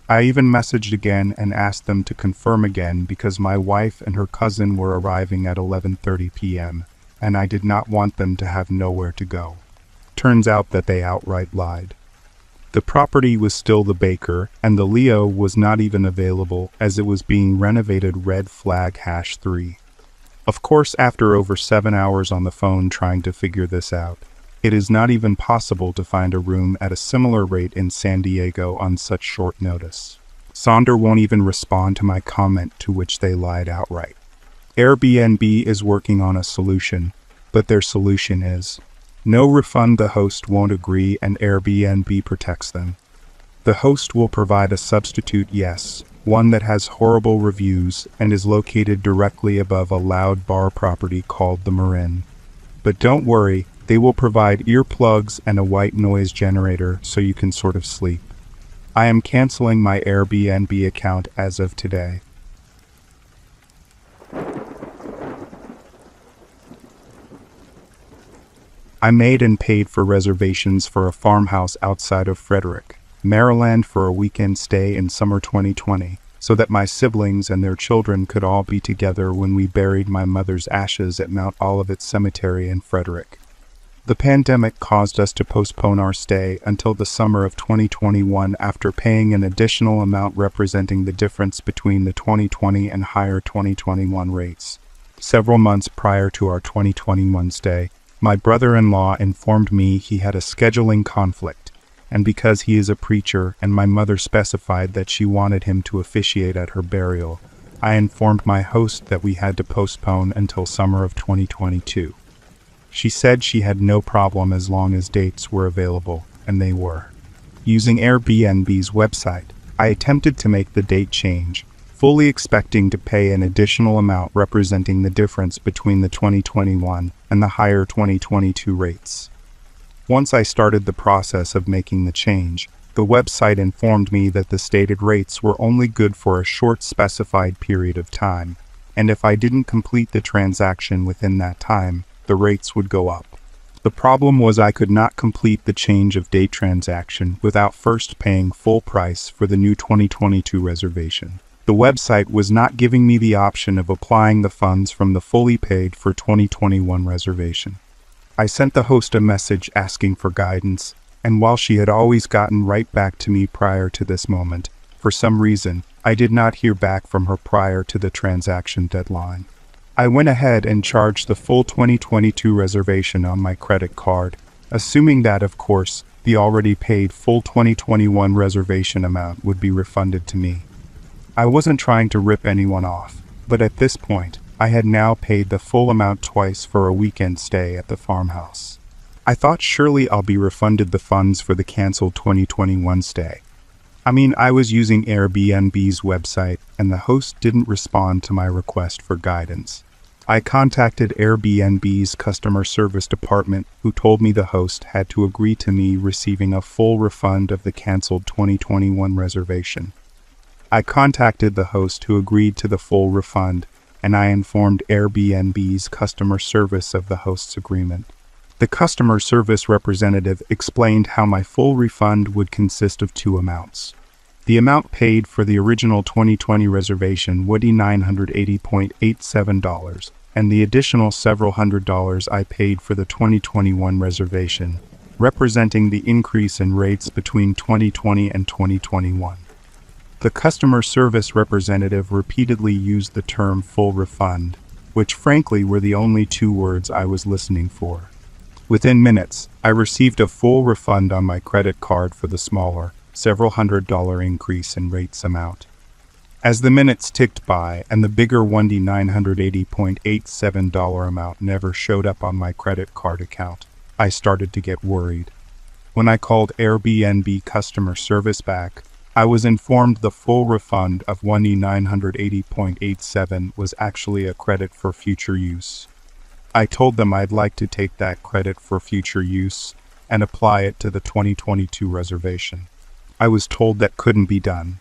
I even messaged again and asked them to confirm again because my wife and her cousin were arriving at 11:30 p.m., and I did not want them to have nowhere to go. Turns out that they outright lied. The property was still the Baker, and the Leo was not even available as it was being renovated. Red flag #3. Of course, after over 7 hours on the phone trying to figure this out, it is not even possible to find a room at a similar rate in San Diego on such short notice. Sonder won't even respond to my comment, to which they lied outright. Airbnb is working on a solution, but their solution is no refund. The host won't agree and Airbnb protects them. The host will provide a substitute, yes, one that has horrible reviews and is located directly above a loud bar property called the Marin. But don't worry, they will provide earplugs and a white noise generator so you can sort of sleep. I am canceling my Airbnb account as of today. I made and paid for reservations for a farmhouse outside of Frederick, Maryland for a weekend stay in summer 2020, so that my siblings and their children could all be together when we buried my mother's ashes at Mount Olivet Cemetery in Frederick. The pandemic caused us to postpone our stay until the summer of 2021 after paying an additional amount representing the difference between the 2020 and higher 2021 rates. Several months prior to our 2021 stay, my brother-in-law informed me he had a scheduling conflict, and because he is a preacher and my mother specified that she wanted him to officiate at her burial, I informed my host that we had to postpone until summer of 2022. She said she had no problem as long as dates were available, and they were. Using Airbnb's website, I attempted to make the date change, fully expecting to pay an additional amount representing the difference between the 2021 and the higher 2022 rates. Once I started the process of making the change, the website informed me that the stated rates were only good for a short specified period of time, and if I didn't complete the transaction within that time, the rates would go up. The problem was I could not complete the change of date transaction without first paying full price for the new 2022 reservation. The website was not giving me the option of applying the funds from the fully paid for 2021 reservation. I sent the host a message asking for guidance, and while she had always gotten right back to me prior to this moment, for some reason, I did not hear back from her prior to the transaction deadline. I went ahead and charged the full 2022 reservation on my credit card, assuming that, of course, the already paid full 2021 reservation amount would be refunded to me. I wasn't trying to rip anyone off, but at this point, I had now paid the full amount twice for a weekend stay at the farmhouse. I thought surely I'll be refunded the funds for the canceled 2021 stay. I was using Airbnb's website, and the host didn't respond to my request for guidance. I contacted Airbnb's customer service department, who told me the host had to agree to me receiving a full refund of the canceled 2021 reservation. I contacted the host who agreed to the full refund, and I informed Airbnb's customer service of the host's agreement. The customer service representative explained how my full refund would consist of two amounts. The amount paid for the original 2020 reservation would be $980.87, and the additional several $100s I paid for the 2021 reservation, representing the increase in rates between 2020 and 2021. The customer service representative repeatedly used the term full refund, which frankly were the only two words I was listening for. Within minutes, I received a full refund on my credit card for the smaller, several $100 increase in rates amount. As the minutes ticked by and the bigger $980.87 amount never showed up on my credit card account, I started to get worried. When I called Airbnb customer service back, I was informed the full refund of $980.87 was actually a credit for future use. I told them I'd like to take that credit for future use and apply it to the 2022 reservation. I was told that couldn't be done.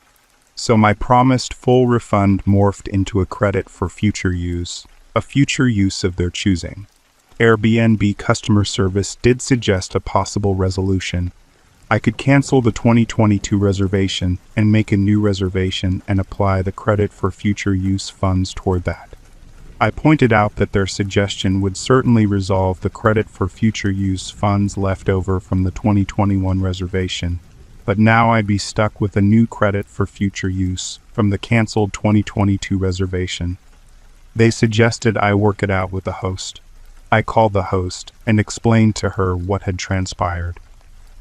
So my promised full refund morphed into a credit for future use, a future use of their choosing. Airbnb customer service did suggest a possible resolution. I could cancel the 2022 reservation and make a new reservation and apply the credit for future use funds toward that. I pointed out that their suggestion would certainly resolve the credit for future use funds left over from the 2021 reservation, but now I'd be stuck with a new credit for future use from the canceled 2022 reservation. They suggested I work it out with the host. I called the host and explained to her what had transpired.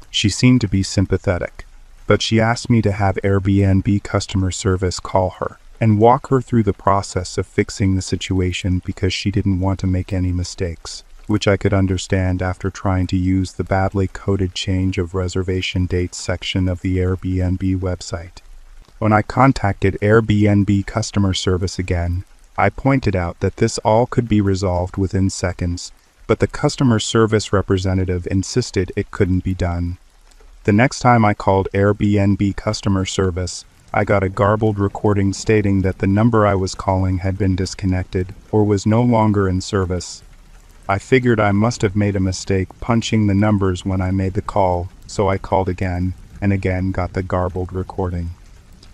She seemed to be sympathetic, but she asked me to have Airbnb customer service call her and walk her through the process of fixing the situation because she didn't want to make any mistakes, which I could understand after trying to use the badly coded change of reservation dates section of the Airbnb website. When I contacted Airbnb customer service again, I pointed out that this all could be resolved within seconds, but the customer service representative insisted it couldn't be done. The next time I called Airbnb customer service, I got a garbled recording stating that the number I was calling had been disconnected or was no longer in service. I figured I must have made a mistake punching the numbers when I made the call, so I called again, and again got the garbled recording.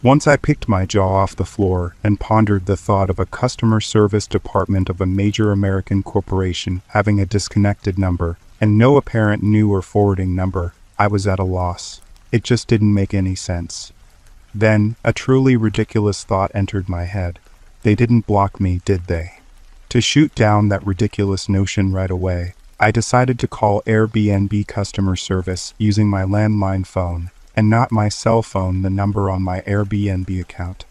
Once I picked my jaw off the floor and pondered the thought of a customer service department of a major American corporation having a disconnected number and no apparent new or forwarding number, I was at a loss. It just didn't make any sense. Then, a truly ridiculous thought entered my head. They didn't block me, did they? To shoot down that ridiculous notion right away, I decided to call Airbnb customer service using my landline phone, and not my cell phone, the number on my Airbnb account.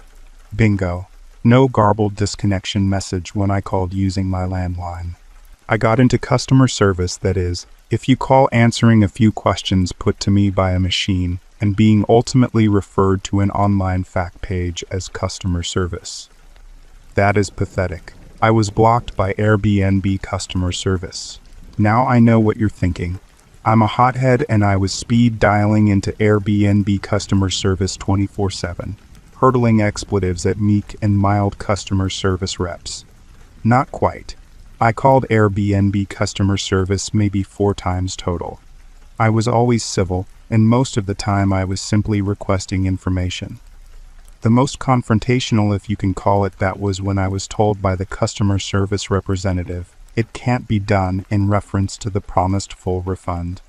Bingo. No garbled disconnection message when I called using my landline. I got into customer service, that is, if you call answering a few questions put to me by a machine, and being ultimately referred to an online fact page as customer service. That is pathetic. I was blocked by Airbnb customer service. Now I know what you're thinking. I'm a hothead and I was speed dialing into Airbnb customer service 24/7, hurtling expletives at meek and mild customer service reps. Not quite. I called Airbnb customer service maybe 4 times total. I was always civil, and most of the time I was simply requesting information. The most confrontational, if you can call it that, was when I was told by the customer service representative, "It can't be done," in reference to the promised full refund.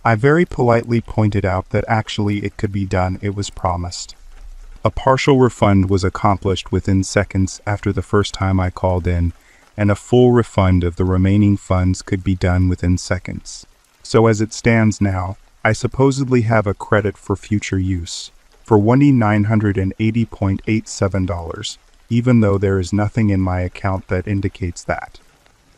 I very politely pointed out that actually it could be done, it was promised. A partial refund was accomplished within seconds after the first time I called in, and a full refund of the remaining funds could be done within seconds. So as it stands now, I supposedly have a credit for future use for $1,980.87, even though there is nothing in my account that indicates that.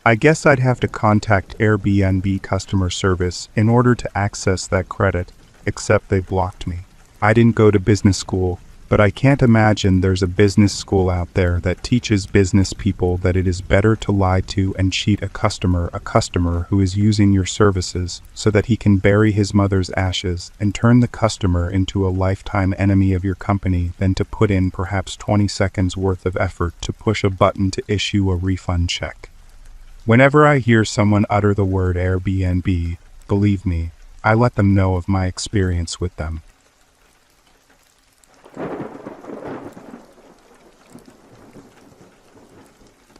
I guess I'd have to contact Airbnb customer service in order to access that credit, except they blocked me. I didn't go to business school, but I can't imagine there's a business school out there that teaches business people that it is better to lie to and cheat a customer who is using your services so that he can bury his mother's ashes and turn the customer into a lifetime enemy of your company than to put in perhaps 20 seconds worth of effort to push a button to issue a refund check. Whenever I hear someone utter the word Airbnb, believe me, I let them know of my experience with them.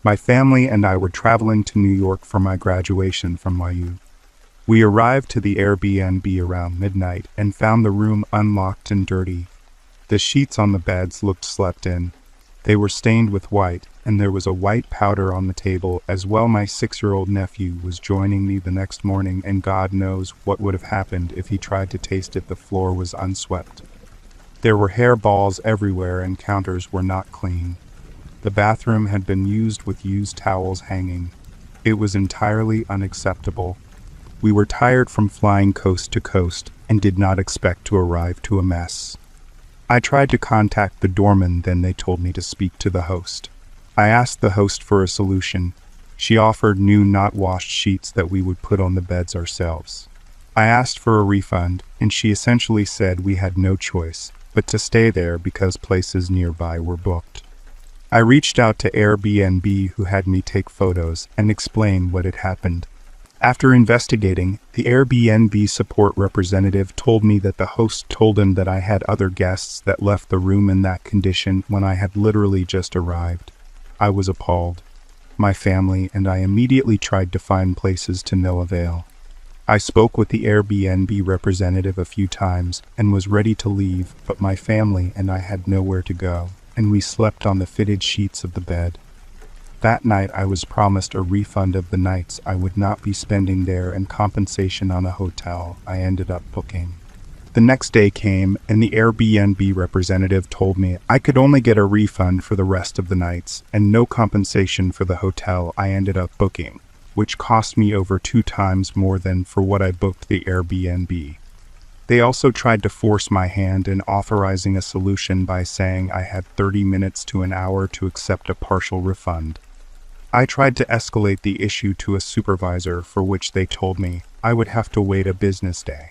My family and I were traveling to New York for my graduation from YU. We arrived to the Airbnb around midnight and found the room unlocked and dirty. The sheets on the beds looked slept in. They were stained with white, and there was a white powder on the table as well. My 6-year-old nephew was joining me the next morning, and God knows what would have happened if he tried to taste it. The floor was unswept. There were hairballs everywhere and counters were not clean. The bathroom had been used with used towels hanging. It was entirely unacceptable. We were tired from flying coast to coast and did not expect to arrive to a mess. I tried to contact the doorman, then they told me to speak to the host. I asked the host for a solution. She offered new not washed sheets that we would put on the beds ourselves. I asked for a refund, and she essentially said we had no choice but to stay there because places nearby were booked. I reached out to Airbnb, who had me take photos and explain what had happened. After investigating, the Airbnb support representative told me that the host told him that I had other guests that left the room in that condition when I had literally just arrived. I was appalled. My family and I immediately tried to find places to no avail. I spoke with the Airbnb representative a few times and was ready to leave, but my family and I had nowhere to go, and we slept on the fitted sheets of the bed. That night I was promised a refund of the nights I would not be spending there and compensation on a hotel I ended up booking. The next day came, and the Airbnb representative told me I could only get a refund for the rest of the nights and no compensation for the hotel I ended up booking, which cost me over 2 times more than for what I booked the Airbnb. They also tried to force my hand in authorizing a solution by saying I had 30 minutes to an hour to accept a partial refund. I tried to escalate the issue to a supervisor, for which they told me I would have to wait a business day.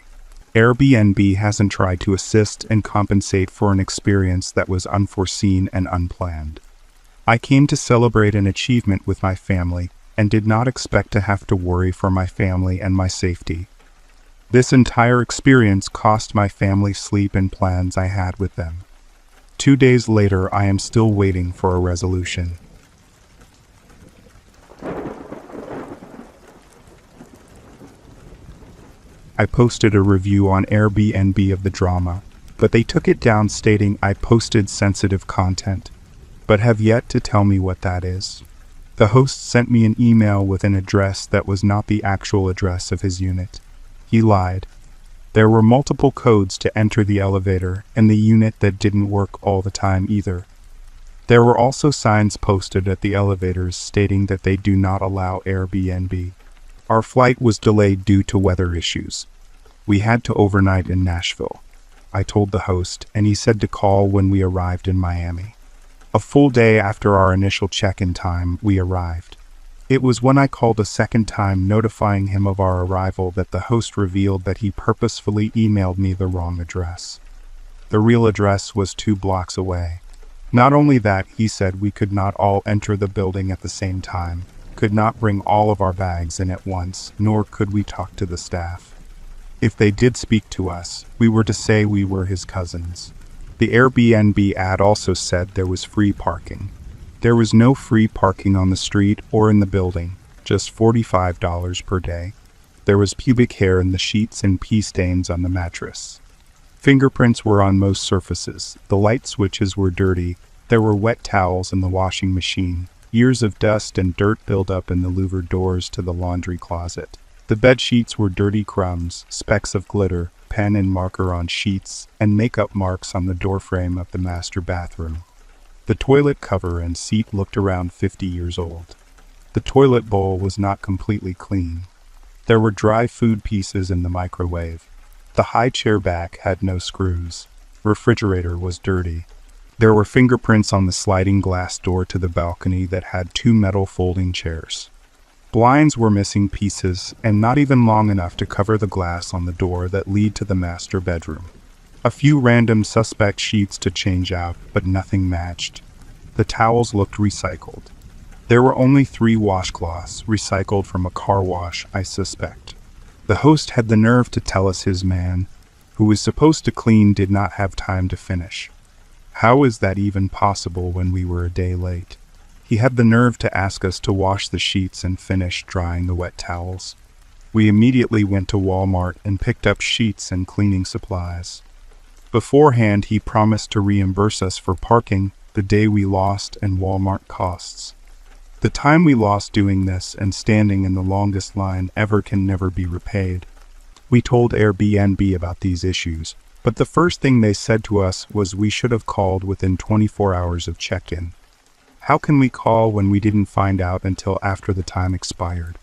Airbnb hasn't tried to assist and compensate for an experience that was unforeseen and unplanned. I came to celebrate an achievement with my family and did not expect to have to worry for my family and my safety. This entire experience cost my family sleep and plans I had with them. 2 days later, I am still waiting for a resolution. I posted a review on Airbnb of the drama, but they took it down stating I posted sensitive content, but have yet to tell me what that is. The host sent me an email with an address that was not the actual address of his unit. He lied. There were multiple codes to enter the elevator and the unit that didn't work all the time either. There were also signs posted at the elevators stating that they do not allow Airbnb. Our flight was delayed due to weather issues. We had to overnight in Nashville. I told the host, and he said to call when we arrived in Miami. A full day after our initial check-in time, we arrived. It was when I called a second time notifying him of our arrival that the host revealed that he purposefully emailed me the wrong address. The real address was 2 blocks away. Not only that, he said we could not all enter the building at the same time, could not bring all of our bags in at once, nor could we talk to the staff. If they did speak to us, we were to say we were his cousins. The Airbnb ad also said there was free parking. There was no free parking on the street or in the building, just $45 per day. There was pubic hair in the sheets and pee stains on the mattress. Fingerprints were on most surfaces. The light switches were dirty. There were wet towels in the washing machine. Years of dust and dirt built up in the louvered doors to the laundry closet. The bed sheets were dirty crumbs, specks of glitter, pen and marker on sheets, and makeup marks on the doorframe of the master bathroom. The toilet cover and seat looked around 50 years old. The toilet bowl was not completely clean. There were dry food pieces in the microwave. The high chair back had no screws. Refrigerator was dirty. There were fingerprints on the sliding glass door to the balcony that had 2 metal folding chairs. Blinds were missing pieces and not even long enough to cover the glass on the door that lead to the master bedroom. A few random suspect sheets to change out, but nothing matched. The towels looked recycled. There were only 3 washcloths, recycled from a car wash, I suspect. The host had the nerve to tell us his man, who was supposed to clean, did not have time to finish. How is that even possible when we were a day late? He had the nerve to ask us to wash the sheets and finish drying the wet towels. We immediately went to Walmart and picked up sheets and cleaning supplies. Beforehand, he promised to reimburse us for parking, the day we lost, and Walmart costs. The time we lost doing this and standing in the longest line ever can never be repaid. We told Airbnb about these issues, but the first thing they said to us was we should have called within 24 hours of check-in. How can we call when we didn't find out until after the time expired?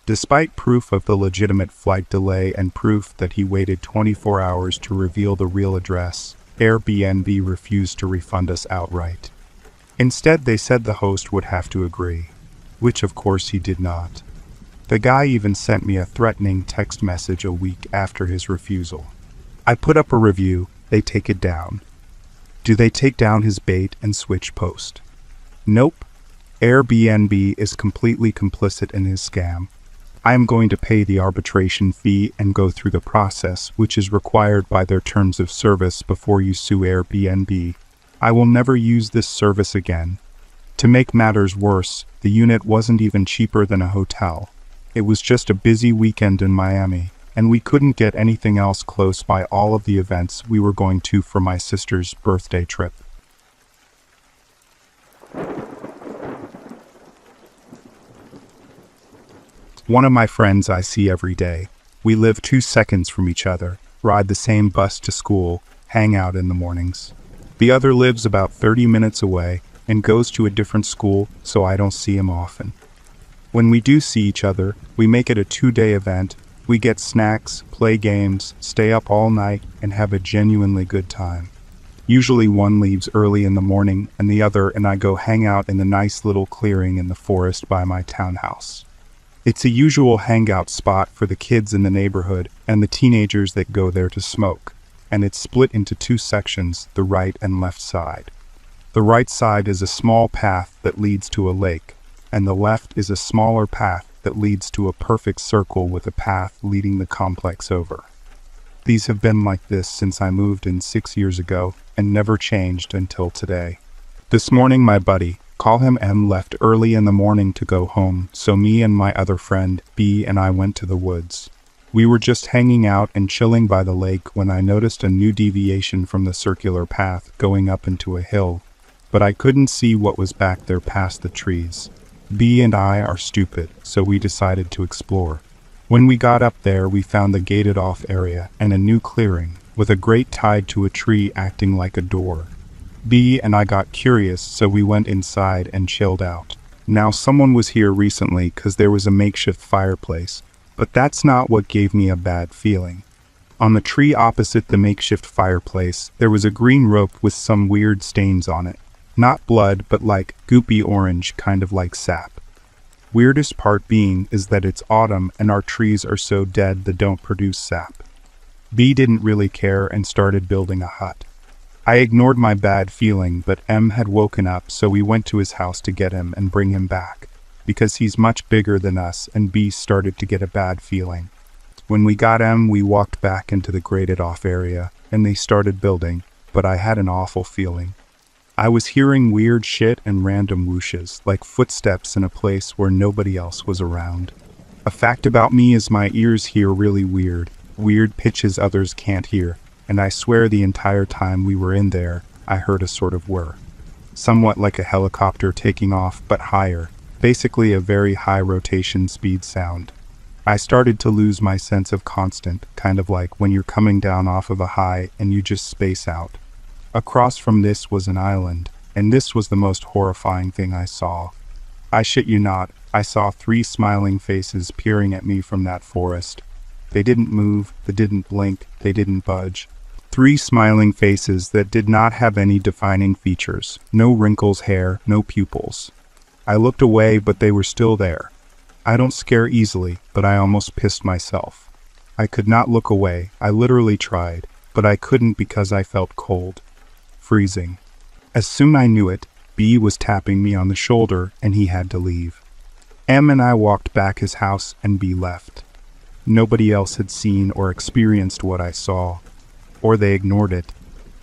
Despite proof of the legitimate flight delay and proof that he waited 24 hours to reveal the real address, Airbnb refused to refund us outright. Instead, they said the host would have to agree, which of course he did not. The guy even sent me a threatening text message a week after his refusal. I put up a review, they take it down. Do they take down his bait and switch post? Nope. Airbnb is completely complicit in his scam. I am going to pay the arbitration fee and go through the process, which is required by their terms of service before you sue Airbnb. I will never use this service again. To make matters worse, the unit wasn't even cheaper than a hotel. It was just a busy weekend in Miami, and we couldn't get anything else close by all of the events we were going to for my sister's birthday trip. One of my friends I see every day. We live 2 seconds from each other, ride the same bus to school, hang out in the mornings. The other lives about 30 minutes away and goes to a different school, so I don't see him often. When we do see each other, we make it a 2-day event. We get snacks, play games, stay up all night, and have a genuinely good time. Usually one leaves early in the morning and the other and I go hang out in the nice little clearing in the forest by my townhouse. It's a usual hangout spot for the kids in the neighborhood and the teenagers that go there to smoke, and it's split into 2 sections, the right and left side. The right side is a small path that leads to a lake, and the left is a smaller path that leads to a perfect circle with a path leading the complex over. These have been like this since I moved in 6 years ago and never changed until today. This morning my buddy, call him M, left early in the morning to go home, so me and my other friend, B, and I went to the woods. We were just hanging out and chilling by the lake when I noticed a new deviation from the circular path going up into a hill, but I couldn't see what was back there past the trees. B and I are stupid, so we decided to explore. When we got up there, we found the gated-off area and a new clearing, with a grate tied to a tree acting like a door. B and I got curious, so we went inside and chilled out. Now, someone was here recently because there was a makeshift fireplace, but that's not what gave me a bad feeling. On the tree opposite the makeshift fireplace, there was a green rope with some weird stains on it. Not blood, but like goopy orange, kind of like sap. Weirdest part being is that it's autumn and our trees are so dead they don't produce sap. B didn't really care and started building a hut. I ignored my bad feeling, but M had woken up, so we went to his house to get him and bring him back, because he's much bigger than us, and B started to get a bad feeling. When we got M, we walked back into the graded off area, and they started building, but I had an awful feeling. I was hearing weird shit and random whooshes, like footsteps in a place where nobody else was around. A fact about me is my ears hear really weird pitches others can't hear, and I swear the entire time we were in there, I heard a sort of whir. Somewhat like a helicopter taking off, but higher, basically a very high rotation speed sound. I started to lose my sense of constant, kind of like when you're coming down off of a high and you just space out. Across from this was an island, and this was the most horrifying thing I saw. I shit you not, I saw 3 smiling faces peering at me from that forest. They didn't move, they didn't blink, they didn't budge. 3 smiling faces that did not have any defining features, no wrinkles, hair, no pupils. I looked away, but they were still there. I don't scare easily, but I almost pissed myself. I could not look away, I literally tried, but I couldn't because I felt cold. Freezing. As soon I knew it, B was tapping me on the shoulder and he had to leave. M and I walked back his house and B left. Nobody else had seen or experienced what I saw, or they ignored it.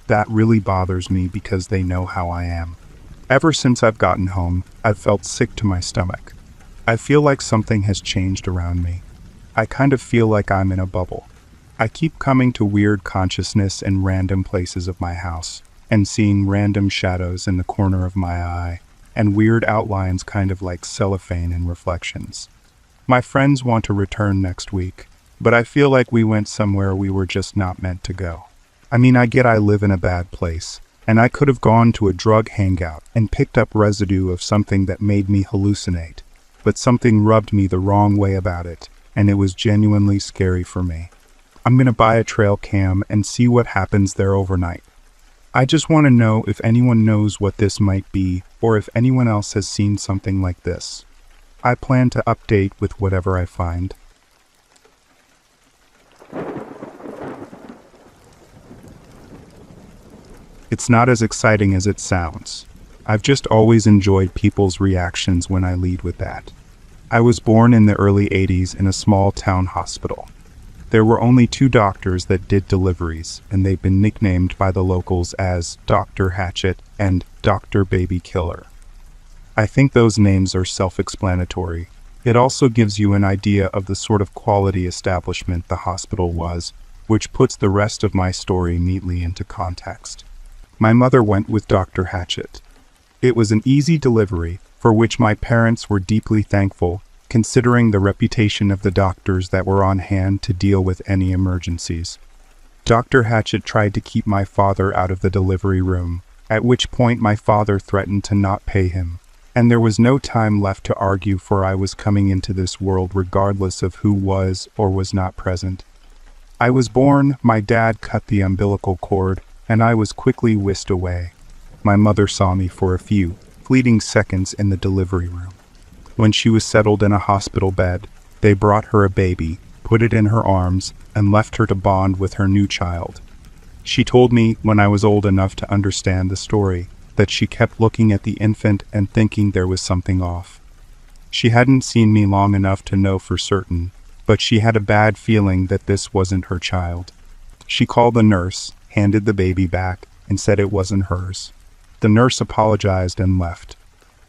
That really bothers me because they know how I am. Ever since I've gotten home, I've felt sick to my stomach. I feel like something has changed around me. I kind of feel like I'm in a bubble. I keep coming to weird consciousness in random places of my house, and seeing random shadows in the corner of my eye, and weird outlines kind of like cellophane and reflections. My friends want to return next week, but I feel like we went somewhere we were just not meant to go. I mean, I get I live in a bad place, and I could have gone to a drug hangout and picked up residue of something that made me hallucinate, but something rubbed me the wrong way about it, and it was genuinely scary for me. I'm gonna buy a trail cam and see what happens there overnight. I just want to know if anyone knows what this might be, or if anyone else has seen something like this. I plan to update with whatever I find. It's not as exciting as it sounds. I've just always enjoyed people's reactions when I lead with that. I was born in the early 80s in a small town hospital. There were only 2 doctors that did deliveries, and they've been nicknamed by the locals as Dr. Hatchet and Dr. Baby Killer. I think those names are self-explanatory. It also gives you an idea of the sort of quality establishment the hospital was, which puts the rest of my story neatly into context. My mother went with Dr. Hatchet. It was an easy delivery, for which my parents were deeply thankful, considering the reputation of the doctors that were on hand to deal with any emergencies. Dr. Hatchet tried to keep my father out of the delivery room, at which point my father threatened to not pay him, and there was no time left to argue, for I was coming into this world regardless of who was or was not present. I was born, my dad cut the umbilical cord, and I was quickly whisked away. My mother saw me for a few fleeting seconds in the delivery room. When she was settled in a hospital bed, they brought her a baby, put it in her arms, and left her to bond with her new child. She told me, when I was old enough to understand the story, that she kept looking at the infant and thinking there was something off. She hadn't seen me long enough to know for certain, but she had a bad feeling that this wasn't her child. She called the nurse, handed the baby back, and said it wasn't hers. The nurse apologized and left.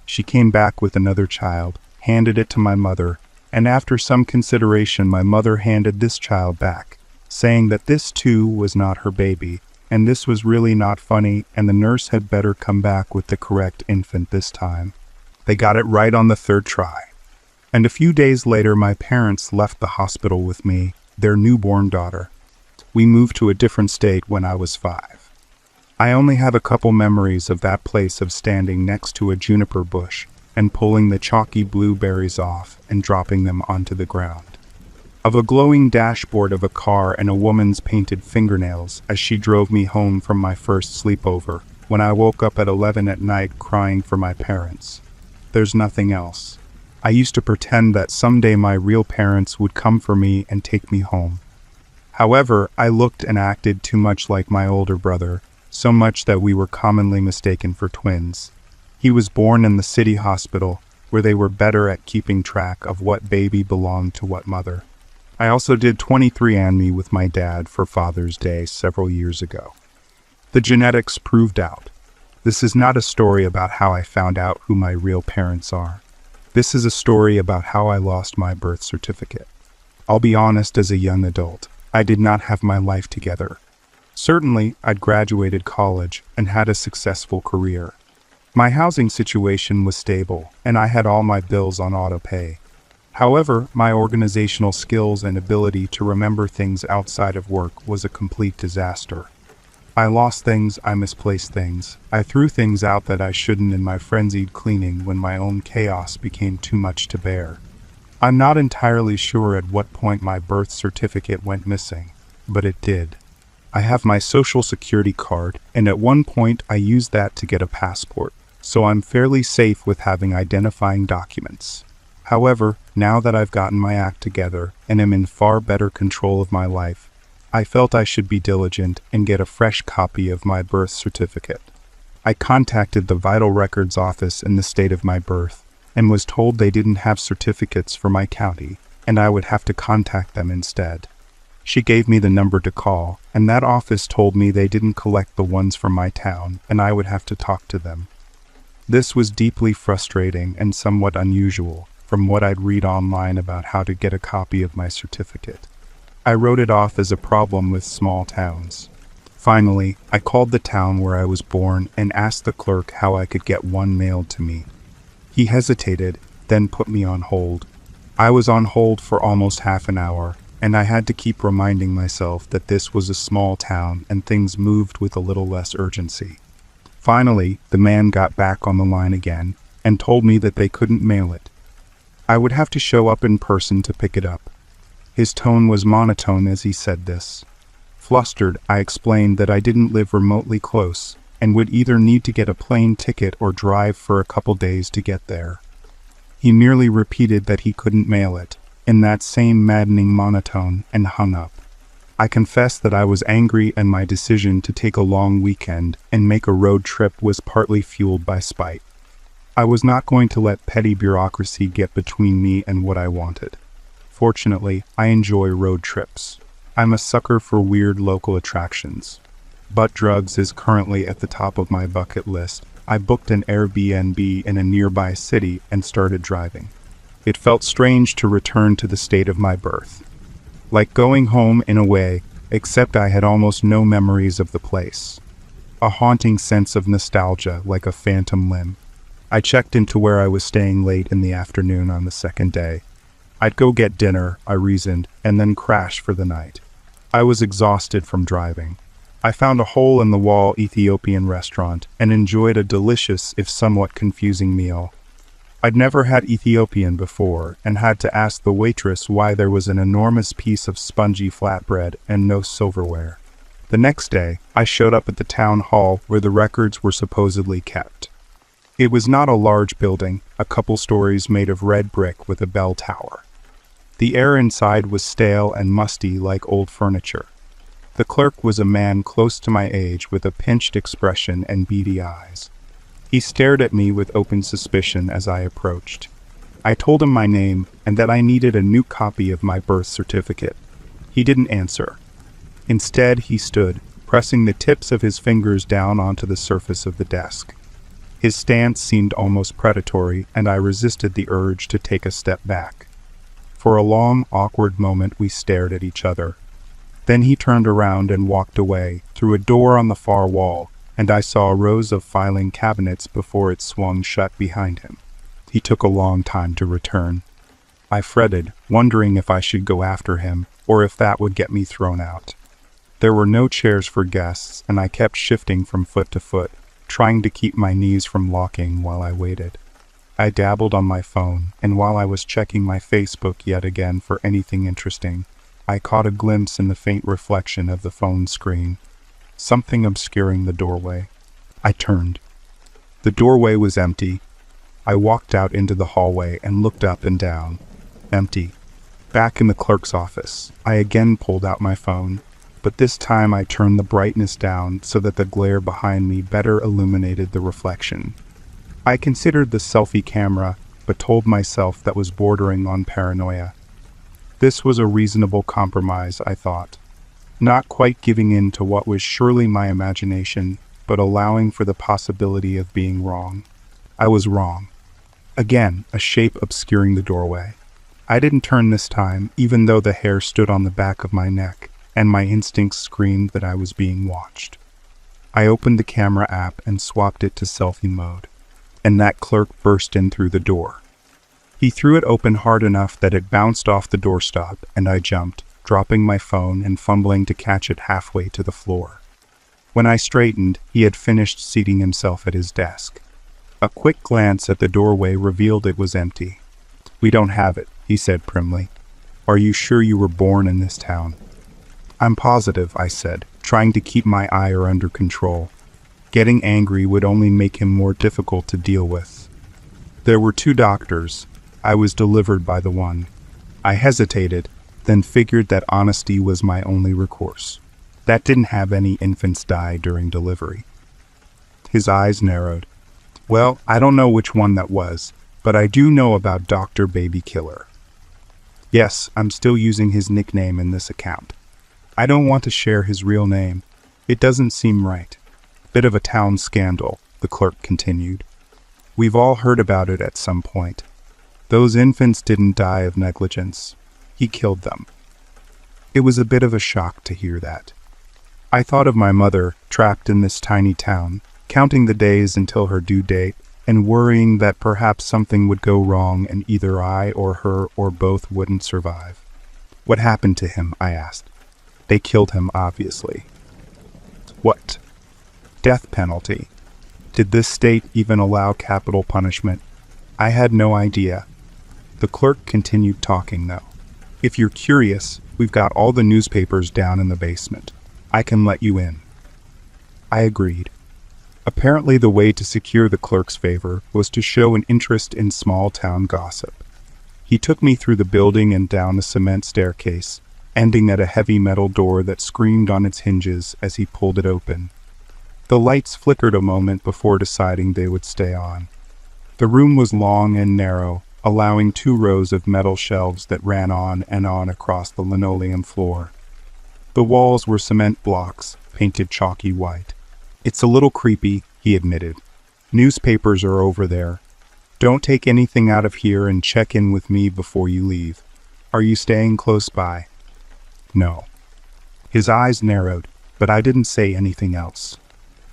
She came back with another child, handed it to my mother, and after some consideration my mother handed this child back, saying that this too was not her baby, and this was really not funny, and the nurse had better come back with the correct infant this time. They got it right on the 3rd try. And a few days later my parents left the hospital with me, their newborn daughter. We moved to a different state when I was 5. I only have a couple memories of that place, of standing next to a juniper bush and pulling the chalky blueberries off and dropping them onto the ground. of a glowing dashboard of a car and a woman's painted fingernails as she drove me home from my first sleepover, when I woke up at 11 at night crying for my parents. There's nothing else. I used to pretend that someday my real parents would come for me and take me home. However, I looked and acted too much like my older brother, so much that we were commonly mistaken for twins. He was born in the city hospital, where they were better at keeping track of what baby belonged to what mother. I also did 23andMe with my dad for Father's Day several years ago. The genetics proved out. This is not a story about how I found out who my real parents are. This is a story about how I lost my birth certificate. I'll be honest, as a young adult, I did not have my life together. Certainly, I'd graduated college and had a successful career. My housing situation was stable, and I had all my bills on auto pay. However, my organizational skills and ability to remember things outside of work was a complete disaster. I lost things, I misplaced things, I threw things out that I shouldn't in my frenzied cleaning when my own chaos became too much to bear. I'm not entirely sure at what point my birth certificate went missing, but it did. I have my social security card, and at one point I used that to get a passport, so I'm fairly safe with having identifying documents. However, now that I've gotten my act together and am in far better control of my life, I felt I should be diligent and get a fresh copy of my birth certificate. I contacted the Vital Records office in the state of my birth and was told they didn't have certificates for my county and I would have to contact them instead. She gave me the number to call, and that office told me they didn't collect the ones from my town and I would have to talk to them. This was deeply frustrating and somewhat unusual from what I'd read online about how to get a copy of my certificate. I wrote it off as a problem with small towns. Finally, I called the town where I was born and asked the clerk how I could get one mailed to me. He hesitated, then put me on hold. I was on hold for almost half an hour, and I had to keep reminding myself that this was a small town and things moved with a little less urgency. Finally, the man got back on the line again and told me that they couldn't mail it. I would have to show up in person to pick it up. His tone was monotone as he said this. Flustered, I explained that I didn't live remotely close and would either need to get a plane ticket or drive for a couple days to get there. He merely repeated that he couldn't mail it, in that same maddening monotone, and hung up. I confess that I was angry, and my decision to take a long weekend and make a road trip was partly fueled by spite. I was not going to let petty bureaucracy get between me and what I wanted. Fortunately, I enjoy road trips. I'm a sucker for weird local attractions. Butt drugs is currently at the top of my bucket list. I booked an Airbnb in a nearby city and started driving. It felt strange to return to the state of my birth. Like going home in a way, except I had almost no memories of the place. A haunting sense of nostalgia like a phantom limb. I checked into where I was staying late in the afternoon on the second day. I'd go get dinner, I reasoned, and then crash for the night. I was exhausted from driving. I found a hole-in-the-wall Ethiopian restaurant and enjoyed a delicious, if somewhat confusing meal. I'd never had Ethiopian before and had to ask the waitress why there was an enormous piece of spongy flatbread and no silverware. The next day, I showed up at the town hall where the records were supposedly kept. It was not a large building, a couple stories made of red brick with a bell tower. The air inside was stale and musty like old furniture. The clerk was a man close to my age with a pinched expression and beady eyes. He stared at me with open suspicion as I approached. I told him my name and that I needed a new copy of my birth certificate. He didn't answer. Instead, he stood, pressing the tips of his fingers down onto the surface of the desk. His stance seemed almost predatory, and I resisted the urge to take a step back. For a long, awkward moment we stared at each other. Then he turned around and walked away, through a door on the far wall, and I saw rows of filing cabinets before it swung shut behind him. He took a long time to return. I fretted, wondering if I should go after him, or if that would get me thrown out. There were no chairs for guests, and I kept shifting from foot to foot, trying to keep my knees from locking while I waited. I dabbled on my phone, and while I was checking my Facebook yet again for anything interesting, I caught a glimpse in the faint reflection of the phone screen, something obscuring the doorway. I turned. The doorway was empty. I walked out into the hallway and looked up and down. Empty. Back in the clerk's office, I again pulled out my phone, but this time I turned the brightness down so that the glare behind me better illuminated the reflection. I considered the selfie camera, but told myself that was bordering on paranoia. This was a reasonable compromise, I thought. Not quite giving in to what was surely my imagination, but allowing for the possibility of being wrong. I was wrong. Again, a shape obscuring the doorway. I didn't turn this time, even though the hair stood on the back of my neck, and my instincts screamed that I was being watched. I opened the camera app and swapped it to selfie mode, and that clerk burst in through the door. He threw it open hard enough that it bounced off the doorstop, and I jumped, dropping my phone and fumbling to catch it halfway to the floor. When I straightened, he had finished seating himself at his desk. A quick glance at the doorway revealed it was empty. "We don't have it," he said primly. "Are you sure you were born in this town?" "I'm positive," I said, trying to keep my ire under control. Getting angry would only make him more difficult to deal with. "There were 2 doctors. I was delivered by the one." I hesitated, then figured that honesty was my only recourse. "That didn't have any infants die during delivery." His eyes narrowed. "Well, I don't know which one that was, but I do know about Dr. Baby Killer. Yes, I'm still using his nickname in this account. I don't want to share his real name. It doesn't seem right. Bit of a town scandal," the clerk continued. "We've all heard about it at some point. Those infants didn't die of negligence. He killed them." It was a bit of a shock to hear that. I thought of my mother, trapped in this tiny town, counting the days until her due date, and worrying that perhaps something would go wrong and either I or her or both wouldn't survive. "What happened to him?" I asked. "They killed him, obviously." "What?" "Death penalty. Did this state even allow capital punishment?" I had no idea. The clerk continued talking, though. "If you're curious, we've got all the newspapers down in the basement. I can let you in." I agreed. Apparently the way to secure the clerk's favor was to show an interest in small-town gossip. He took me through the building and down a cement staircase, ending at a heavy metal door that screamed on its hinges as he pulled it open. The lights flickered a moment before deciding they would stay on. The room was long and narrow, allowing 2 rows of metal shelves that ran on and on across the linoleum floor. The walls were cement blocks, painted chalky white. "It's a little creepy," he admitted. "Newspapers are over there. Don't take anything out of here and check in with me before you leave. Are you staying close by?" "No." His eyes narrowed, but I didn't say anything else.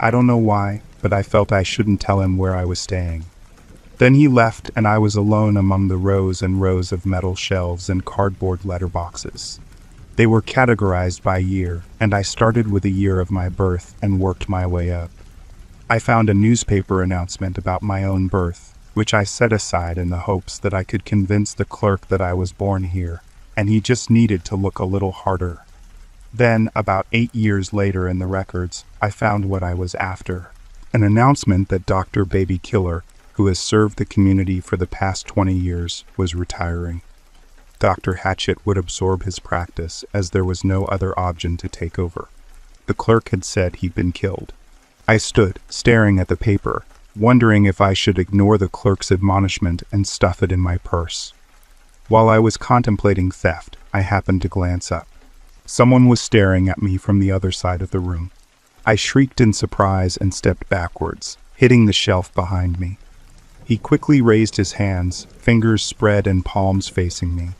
I don't know why, but I felt I shouldn't tell him where I was staying. Then he left, and I was alone among the rows and rows of metal shelves and cardboard letterboxes. They were categorized by year, and I started with the year of my birth and worked my way up. I found a newspaper announcement about my own birth, which I set aside in the hopes that I could convince the clerk that I was born here, and he just needed to look a little harder. Then, about 8 years later in the records, I found what I was after. An announcement that Dr. Baby Killer, who has served the community for the past 20 years, was retiring. Dr. Hatchet would absorb his practice as there was no other option to take over. The clerk had said he'd been killed. I stood, staring at the paper, wondering if I should ignore the clerk's admonishment and stuff it in my purse. While I was contemplating theft, I happened to glance up. Someone was staring at me from the other side of the room. I shrieked in surprise and stepped backwards, hitting the shelf behind me. He quickly raised his hands, fingers spread and palms facing me.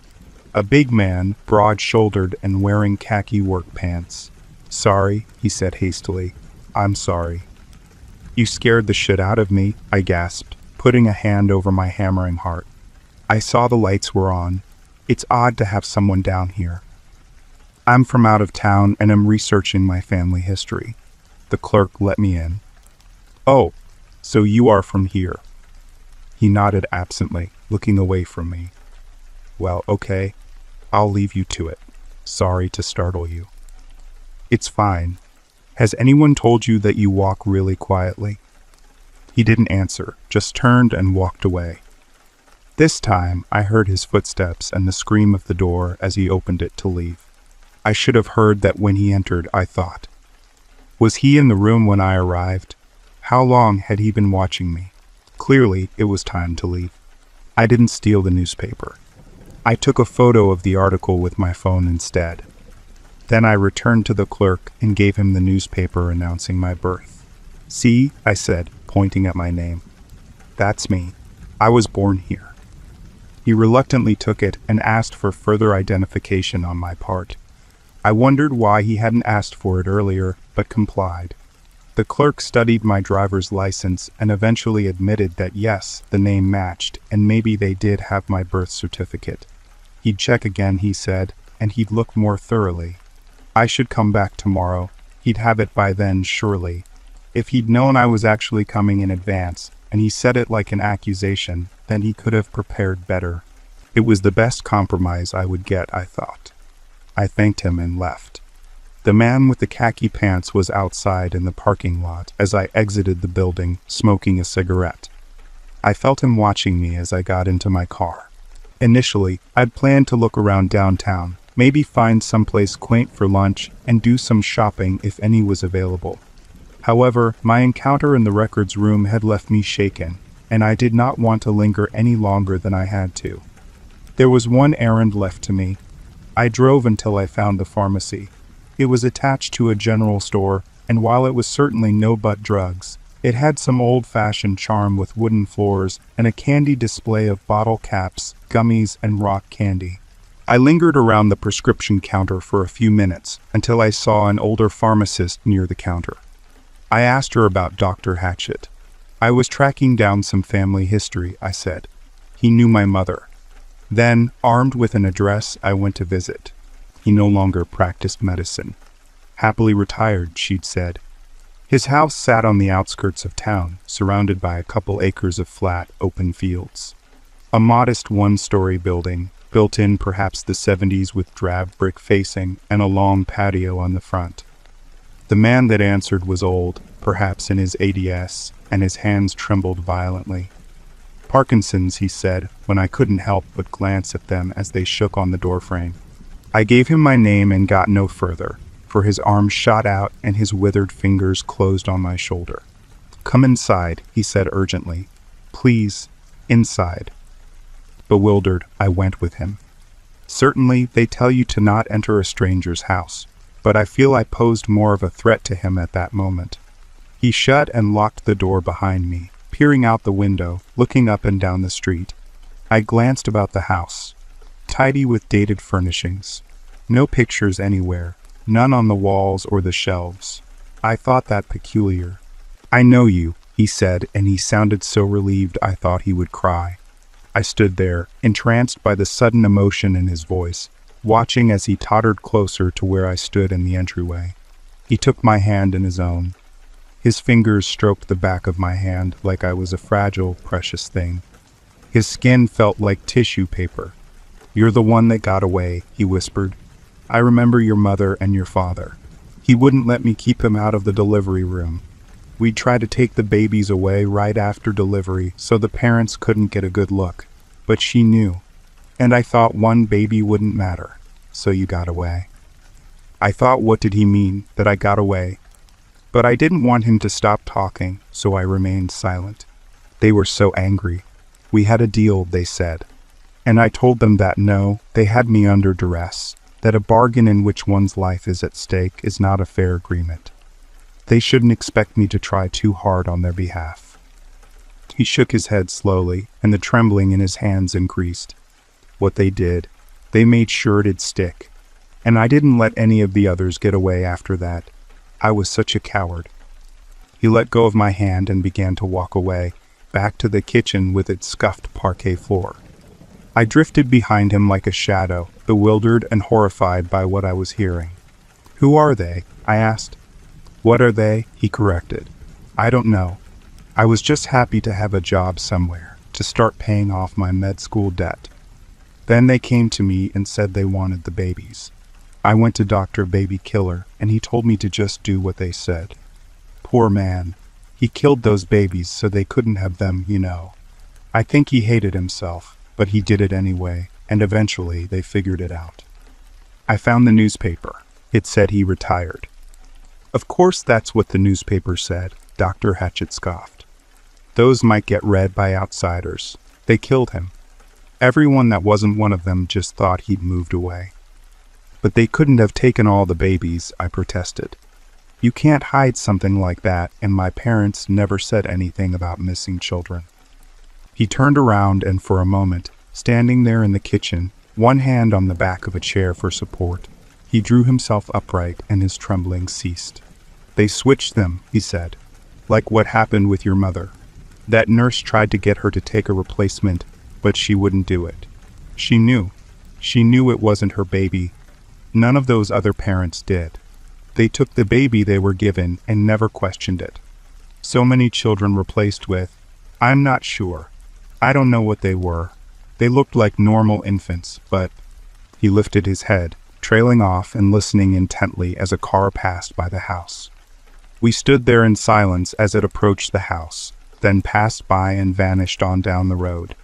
A big man, broad-shouldered and wearing khaki work pants. "Sorry," he said hastily. "I'm sorry." "You scared the shit out of me," I gasped, putting a hand over my hammering heart. I saw the lights were on. It's odd to have someone down here. "I'm from out of town and am researching my family history." The clerk let me in. "Oh, so you are from here." He nodded absently, looking away from me. Well, okay, I'll leave you to it. Sorry to startle you. It's fine. Has anyone told you that you walk really quietly? He didn't answer, just turned and walked away. This time, I heard his footsteps and the scream of the door as he opened it to leave. I should have heard that when he entered, I thought. Was he in the room when I arrived? How long had he been watching me? Clearly, it was time to leave. I didn't steal the newspaper. I took a photo of the article with my phone instead. Then I returned to the clerk and gave him the newspaper announcing my birth. See, I said, pointing at my name. That's me. I was born here. He reluctantly took it and asked for further identification on my part. I wondered why he hadn't asked for it earlier, but complied. The clerk studied my driver's license and eventually admitted that yes, the name matched, and maybe they did have my birth certificate. He'd check again, he said, and he'd look more thoroughly. I should come back tomorrow. He'd have it by then, surely. If he'd known I was actually coming in advance, and he said it like an accusation, then he could have prepared better. It was the best compromise I would get, I thought. I thanked him and left. The man with the khaki pants was outside in the parking lot as I exited the building, smoking a cigarette. I felt him watching me as I got into my car. Initially, I'd planned to look around downtown, maybe find someplace quaint for lunch and do some shopping if any was available. However, my encounter in the records room had left me shaken, and I did not want to linger any longer than I had to. There was one errand left to me. I drove until I found the pharmacy. It was attached to a general store, and while it was certainly no but drugs, it had some old-fashioned charm with wooden floors and a candy display of bottle caps, gummies, and rock candy. I lingered around the prescription counter for a few minutes until I saw an older pharmacist near the counter. I asked her about Dr. Hatchett. I was tracking down some family history, I said. He knew my mother. Then, armed with an address, I went to visit. He no longer practiced medicine. Happily retired, she'd said. His house sat on the outskirts of town, surrounded by a couple acres of flat, open fields. A modest one-story building, built in perhaps the 70s with drab brick facing and a long patio on the front. The man that answered was old, perhaps in his 80s, and his hands trembled violently. Parkinson's, he said, when I couldn't help but glance at them as they shook on the doorframe. I gave him my name and got no further, for his arm shot out and his withered fingers closed on my shoulder. Come inside, he said urgently. Please, inside. Bewildered, I went with him. Certainly, they tell you to not enter a stranger's house, but I feel I posed more of a threat to him at that moment. He shut and locked the door behind me, peering out the window, looking up and down the street. I glanced about the house. Tidy with dated furnishings. No pictures anywhere, none on the walls or the shelves. I thought that peculiar. I know you, he said, and he sounded so relieved I thought he would cry. I stood there, entranced by the sudden emotion in his voice, watching as he tottered closer to where I stood in the entryway. He took my hand in his own. His fingers stroked the back of my hand like I was a fragile, precious thing. His skin felt like tissue paper. You're the one that got away, he whispered. I remember your mother and your father. He wouldn't let me keep him out of the delivery room. We'd try to take the babies away right after delivery so the parents couldn't get a good look. But she knew. And I thought one baby wouldn't matter. So you got away. I thought, what did he mean, that I got away? But I didn't want him to stop talking, so I remained silent. They were so angry. We had a deal, they said. And I told them that no, they had me under duress, that a bargain in which one's life is at stake is not a fair agreement. They shouldn't expect me to try too hard on their behalf. He shook his head slowly, and the trembling in his hands increased. What they did, they made sure it'd stick. And I didn't let any of the others get away after that. I was such a coward. He let go of my hand and began to walk away, back to the kitchen with its scuffed parquet floor. I drifted behind him like a shadow, bewildered and horrified by what I was hearing. Who are they? I asked. What are they? He corrected. I don't know. I was just happy to have a job somewhere. to start paying off my med school debt. Then they came to me and said they wanted the babies. I went to Dr. Baby Killer, and he told me to just do what they said. Poor man. He killed those babies so they couldn't have them. I think he hated himself, but he did it anyway, and eventually they figured it out. I found the newspaper. It said he retired. Of course that's what the newspaper said, Dr. Hatchet scoffed. Those might get read by outsiders. They killed him. Everyone that wasn't one of them just thought he'd moved away. But they couldn't have taken all the babies, I protested. You can't hide something like that, and my parents never said anything about missing children. He turned around and for a moment, standing there in the kitchen, one hand on the back of a chair for support, he drew himself upright and his trembling ceased. They switched them, he said. Like what happened with your mother. That nurse tried to get her to take a replacement, but she wouldn't do it. She knew. She knew it wasn't her baby. None of those other parents did. They took the baby they were given and never questioned it. So many children replaced with, I'm not sure. I don't know what they were. They looked like normal infants, but... He lifted his head, trailing off and listening intently as a car passed by the house. We stood there in silence as it approached the house, then passed by and vanished on down the road.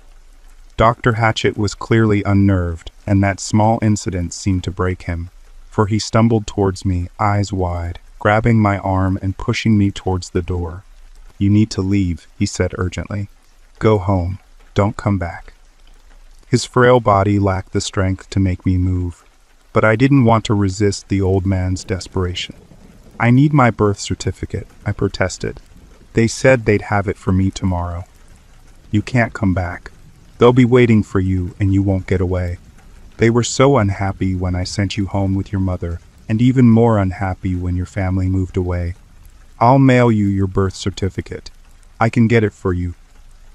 Dr. Hatchet was clearly unnerved, and that small incident seemed to break him, for he stumbled towards me, eyes wide, grabbing my arm and pushing me towards the door. You need to leave, he said urgently. Go home. Don't come back. His frail body lacked the strength to make me move, but I didn't want to resist the old man's desperation. I need my birth certificate, I protested. They said they'd have it for me tomorrow. You can't come back. They'll be waiting for you and you won't get away. They were so unhappy when I sent you home with your mother, and even more unhappy when your family moved away. I'll mail you your birth certificate. I can get it for you.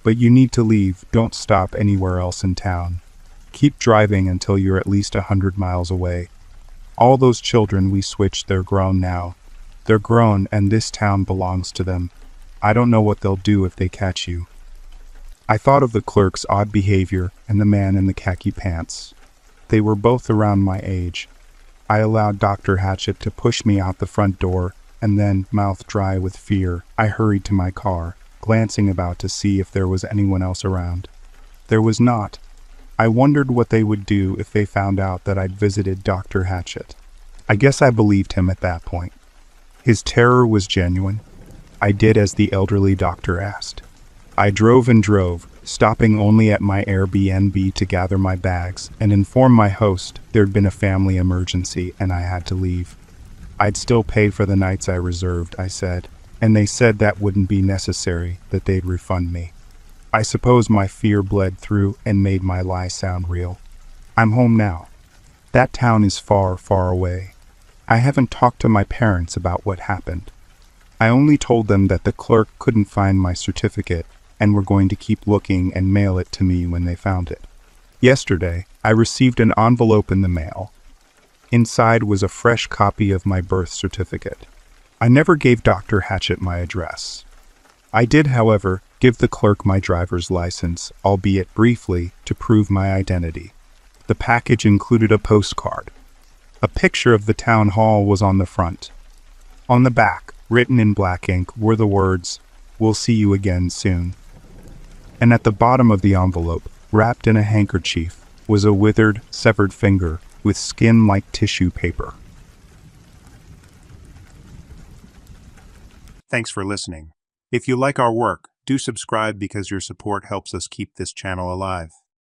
But you need to leave. Don't stop anywhere else in town. Keep driving until you're at least 100 miles away. All those children we switched, they're grown now. They're grown and this town belongs to them. I don't know what they'll do if they catch you. I thought of the clerk's odd behavior and the man in the khaki pants. They were both around my age. I allowed Dr. Hatchet to push me out the front door, and then, mouth dry with fear, I hurried to my car, glancing about to see if there was anyone else around. There was not. I wondered what they would do if they found out that I'd visited Dr. Hatchet. I guess I believed him at that point. His terror was genuine. I did as the elderly doctor asked. I drove and drove, stopping only at my Airbnb to gather my bags and inform my host there'd been a family emergency and I had to leave. I'd still pay for the nights I reserved, I said, and they said that wouldn't be necessary, that they'd refund me. I suppose my fear bled through and made my lie sound real. I'm home now. That town is far, far away. I haven't talked to my parents about what happened. I only told them that the clerk couldn't find my certificate and were going to keep looking and mail it to me when they found it. Yesterday, I received an envelope in the mail. Inside was a fresh copy of my birth certificate. I never gave Dr. Hatchet my address. I did, however, give the clerk my driver's license, albeit briefly, to prove my identity. The package included a postcard. A picture of the town hall was on the front. On the back, written in black ink, were the words, "We'll see you again soon." And at the bottom of the envelope, wrapped in a handkerchief, was a withered, severed finger with skin like tissue paper. Thanks for listening. If you like our work, do subscribe because your support helps us keep this channel alive.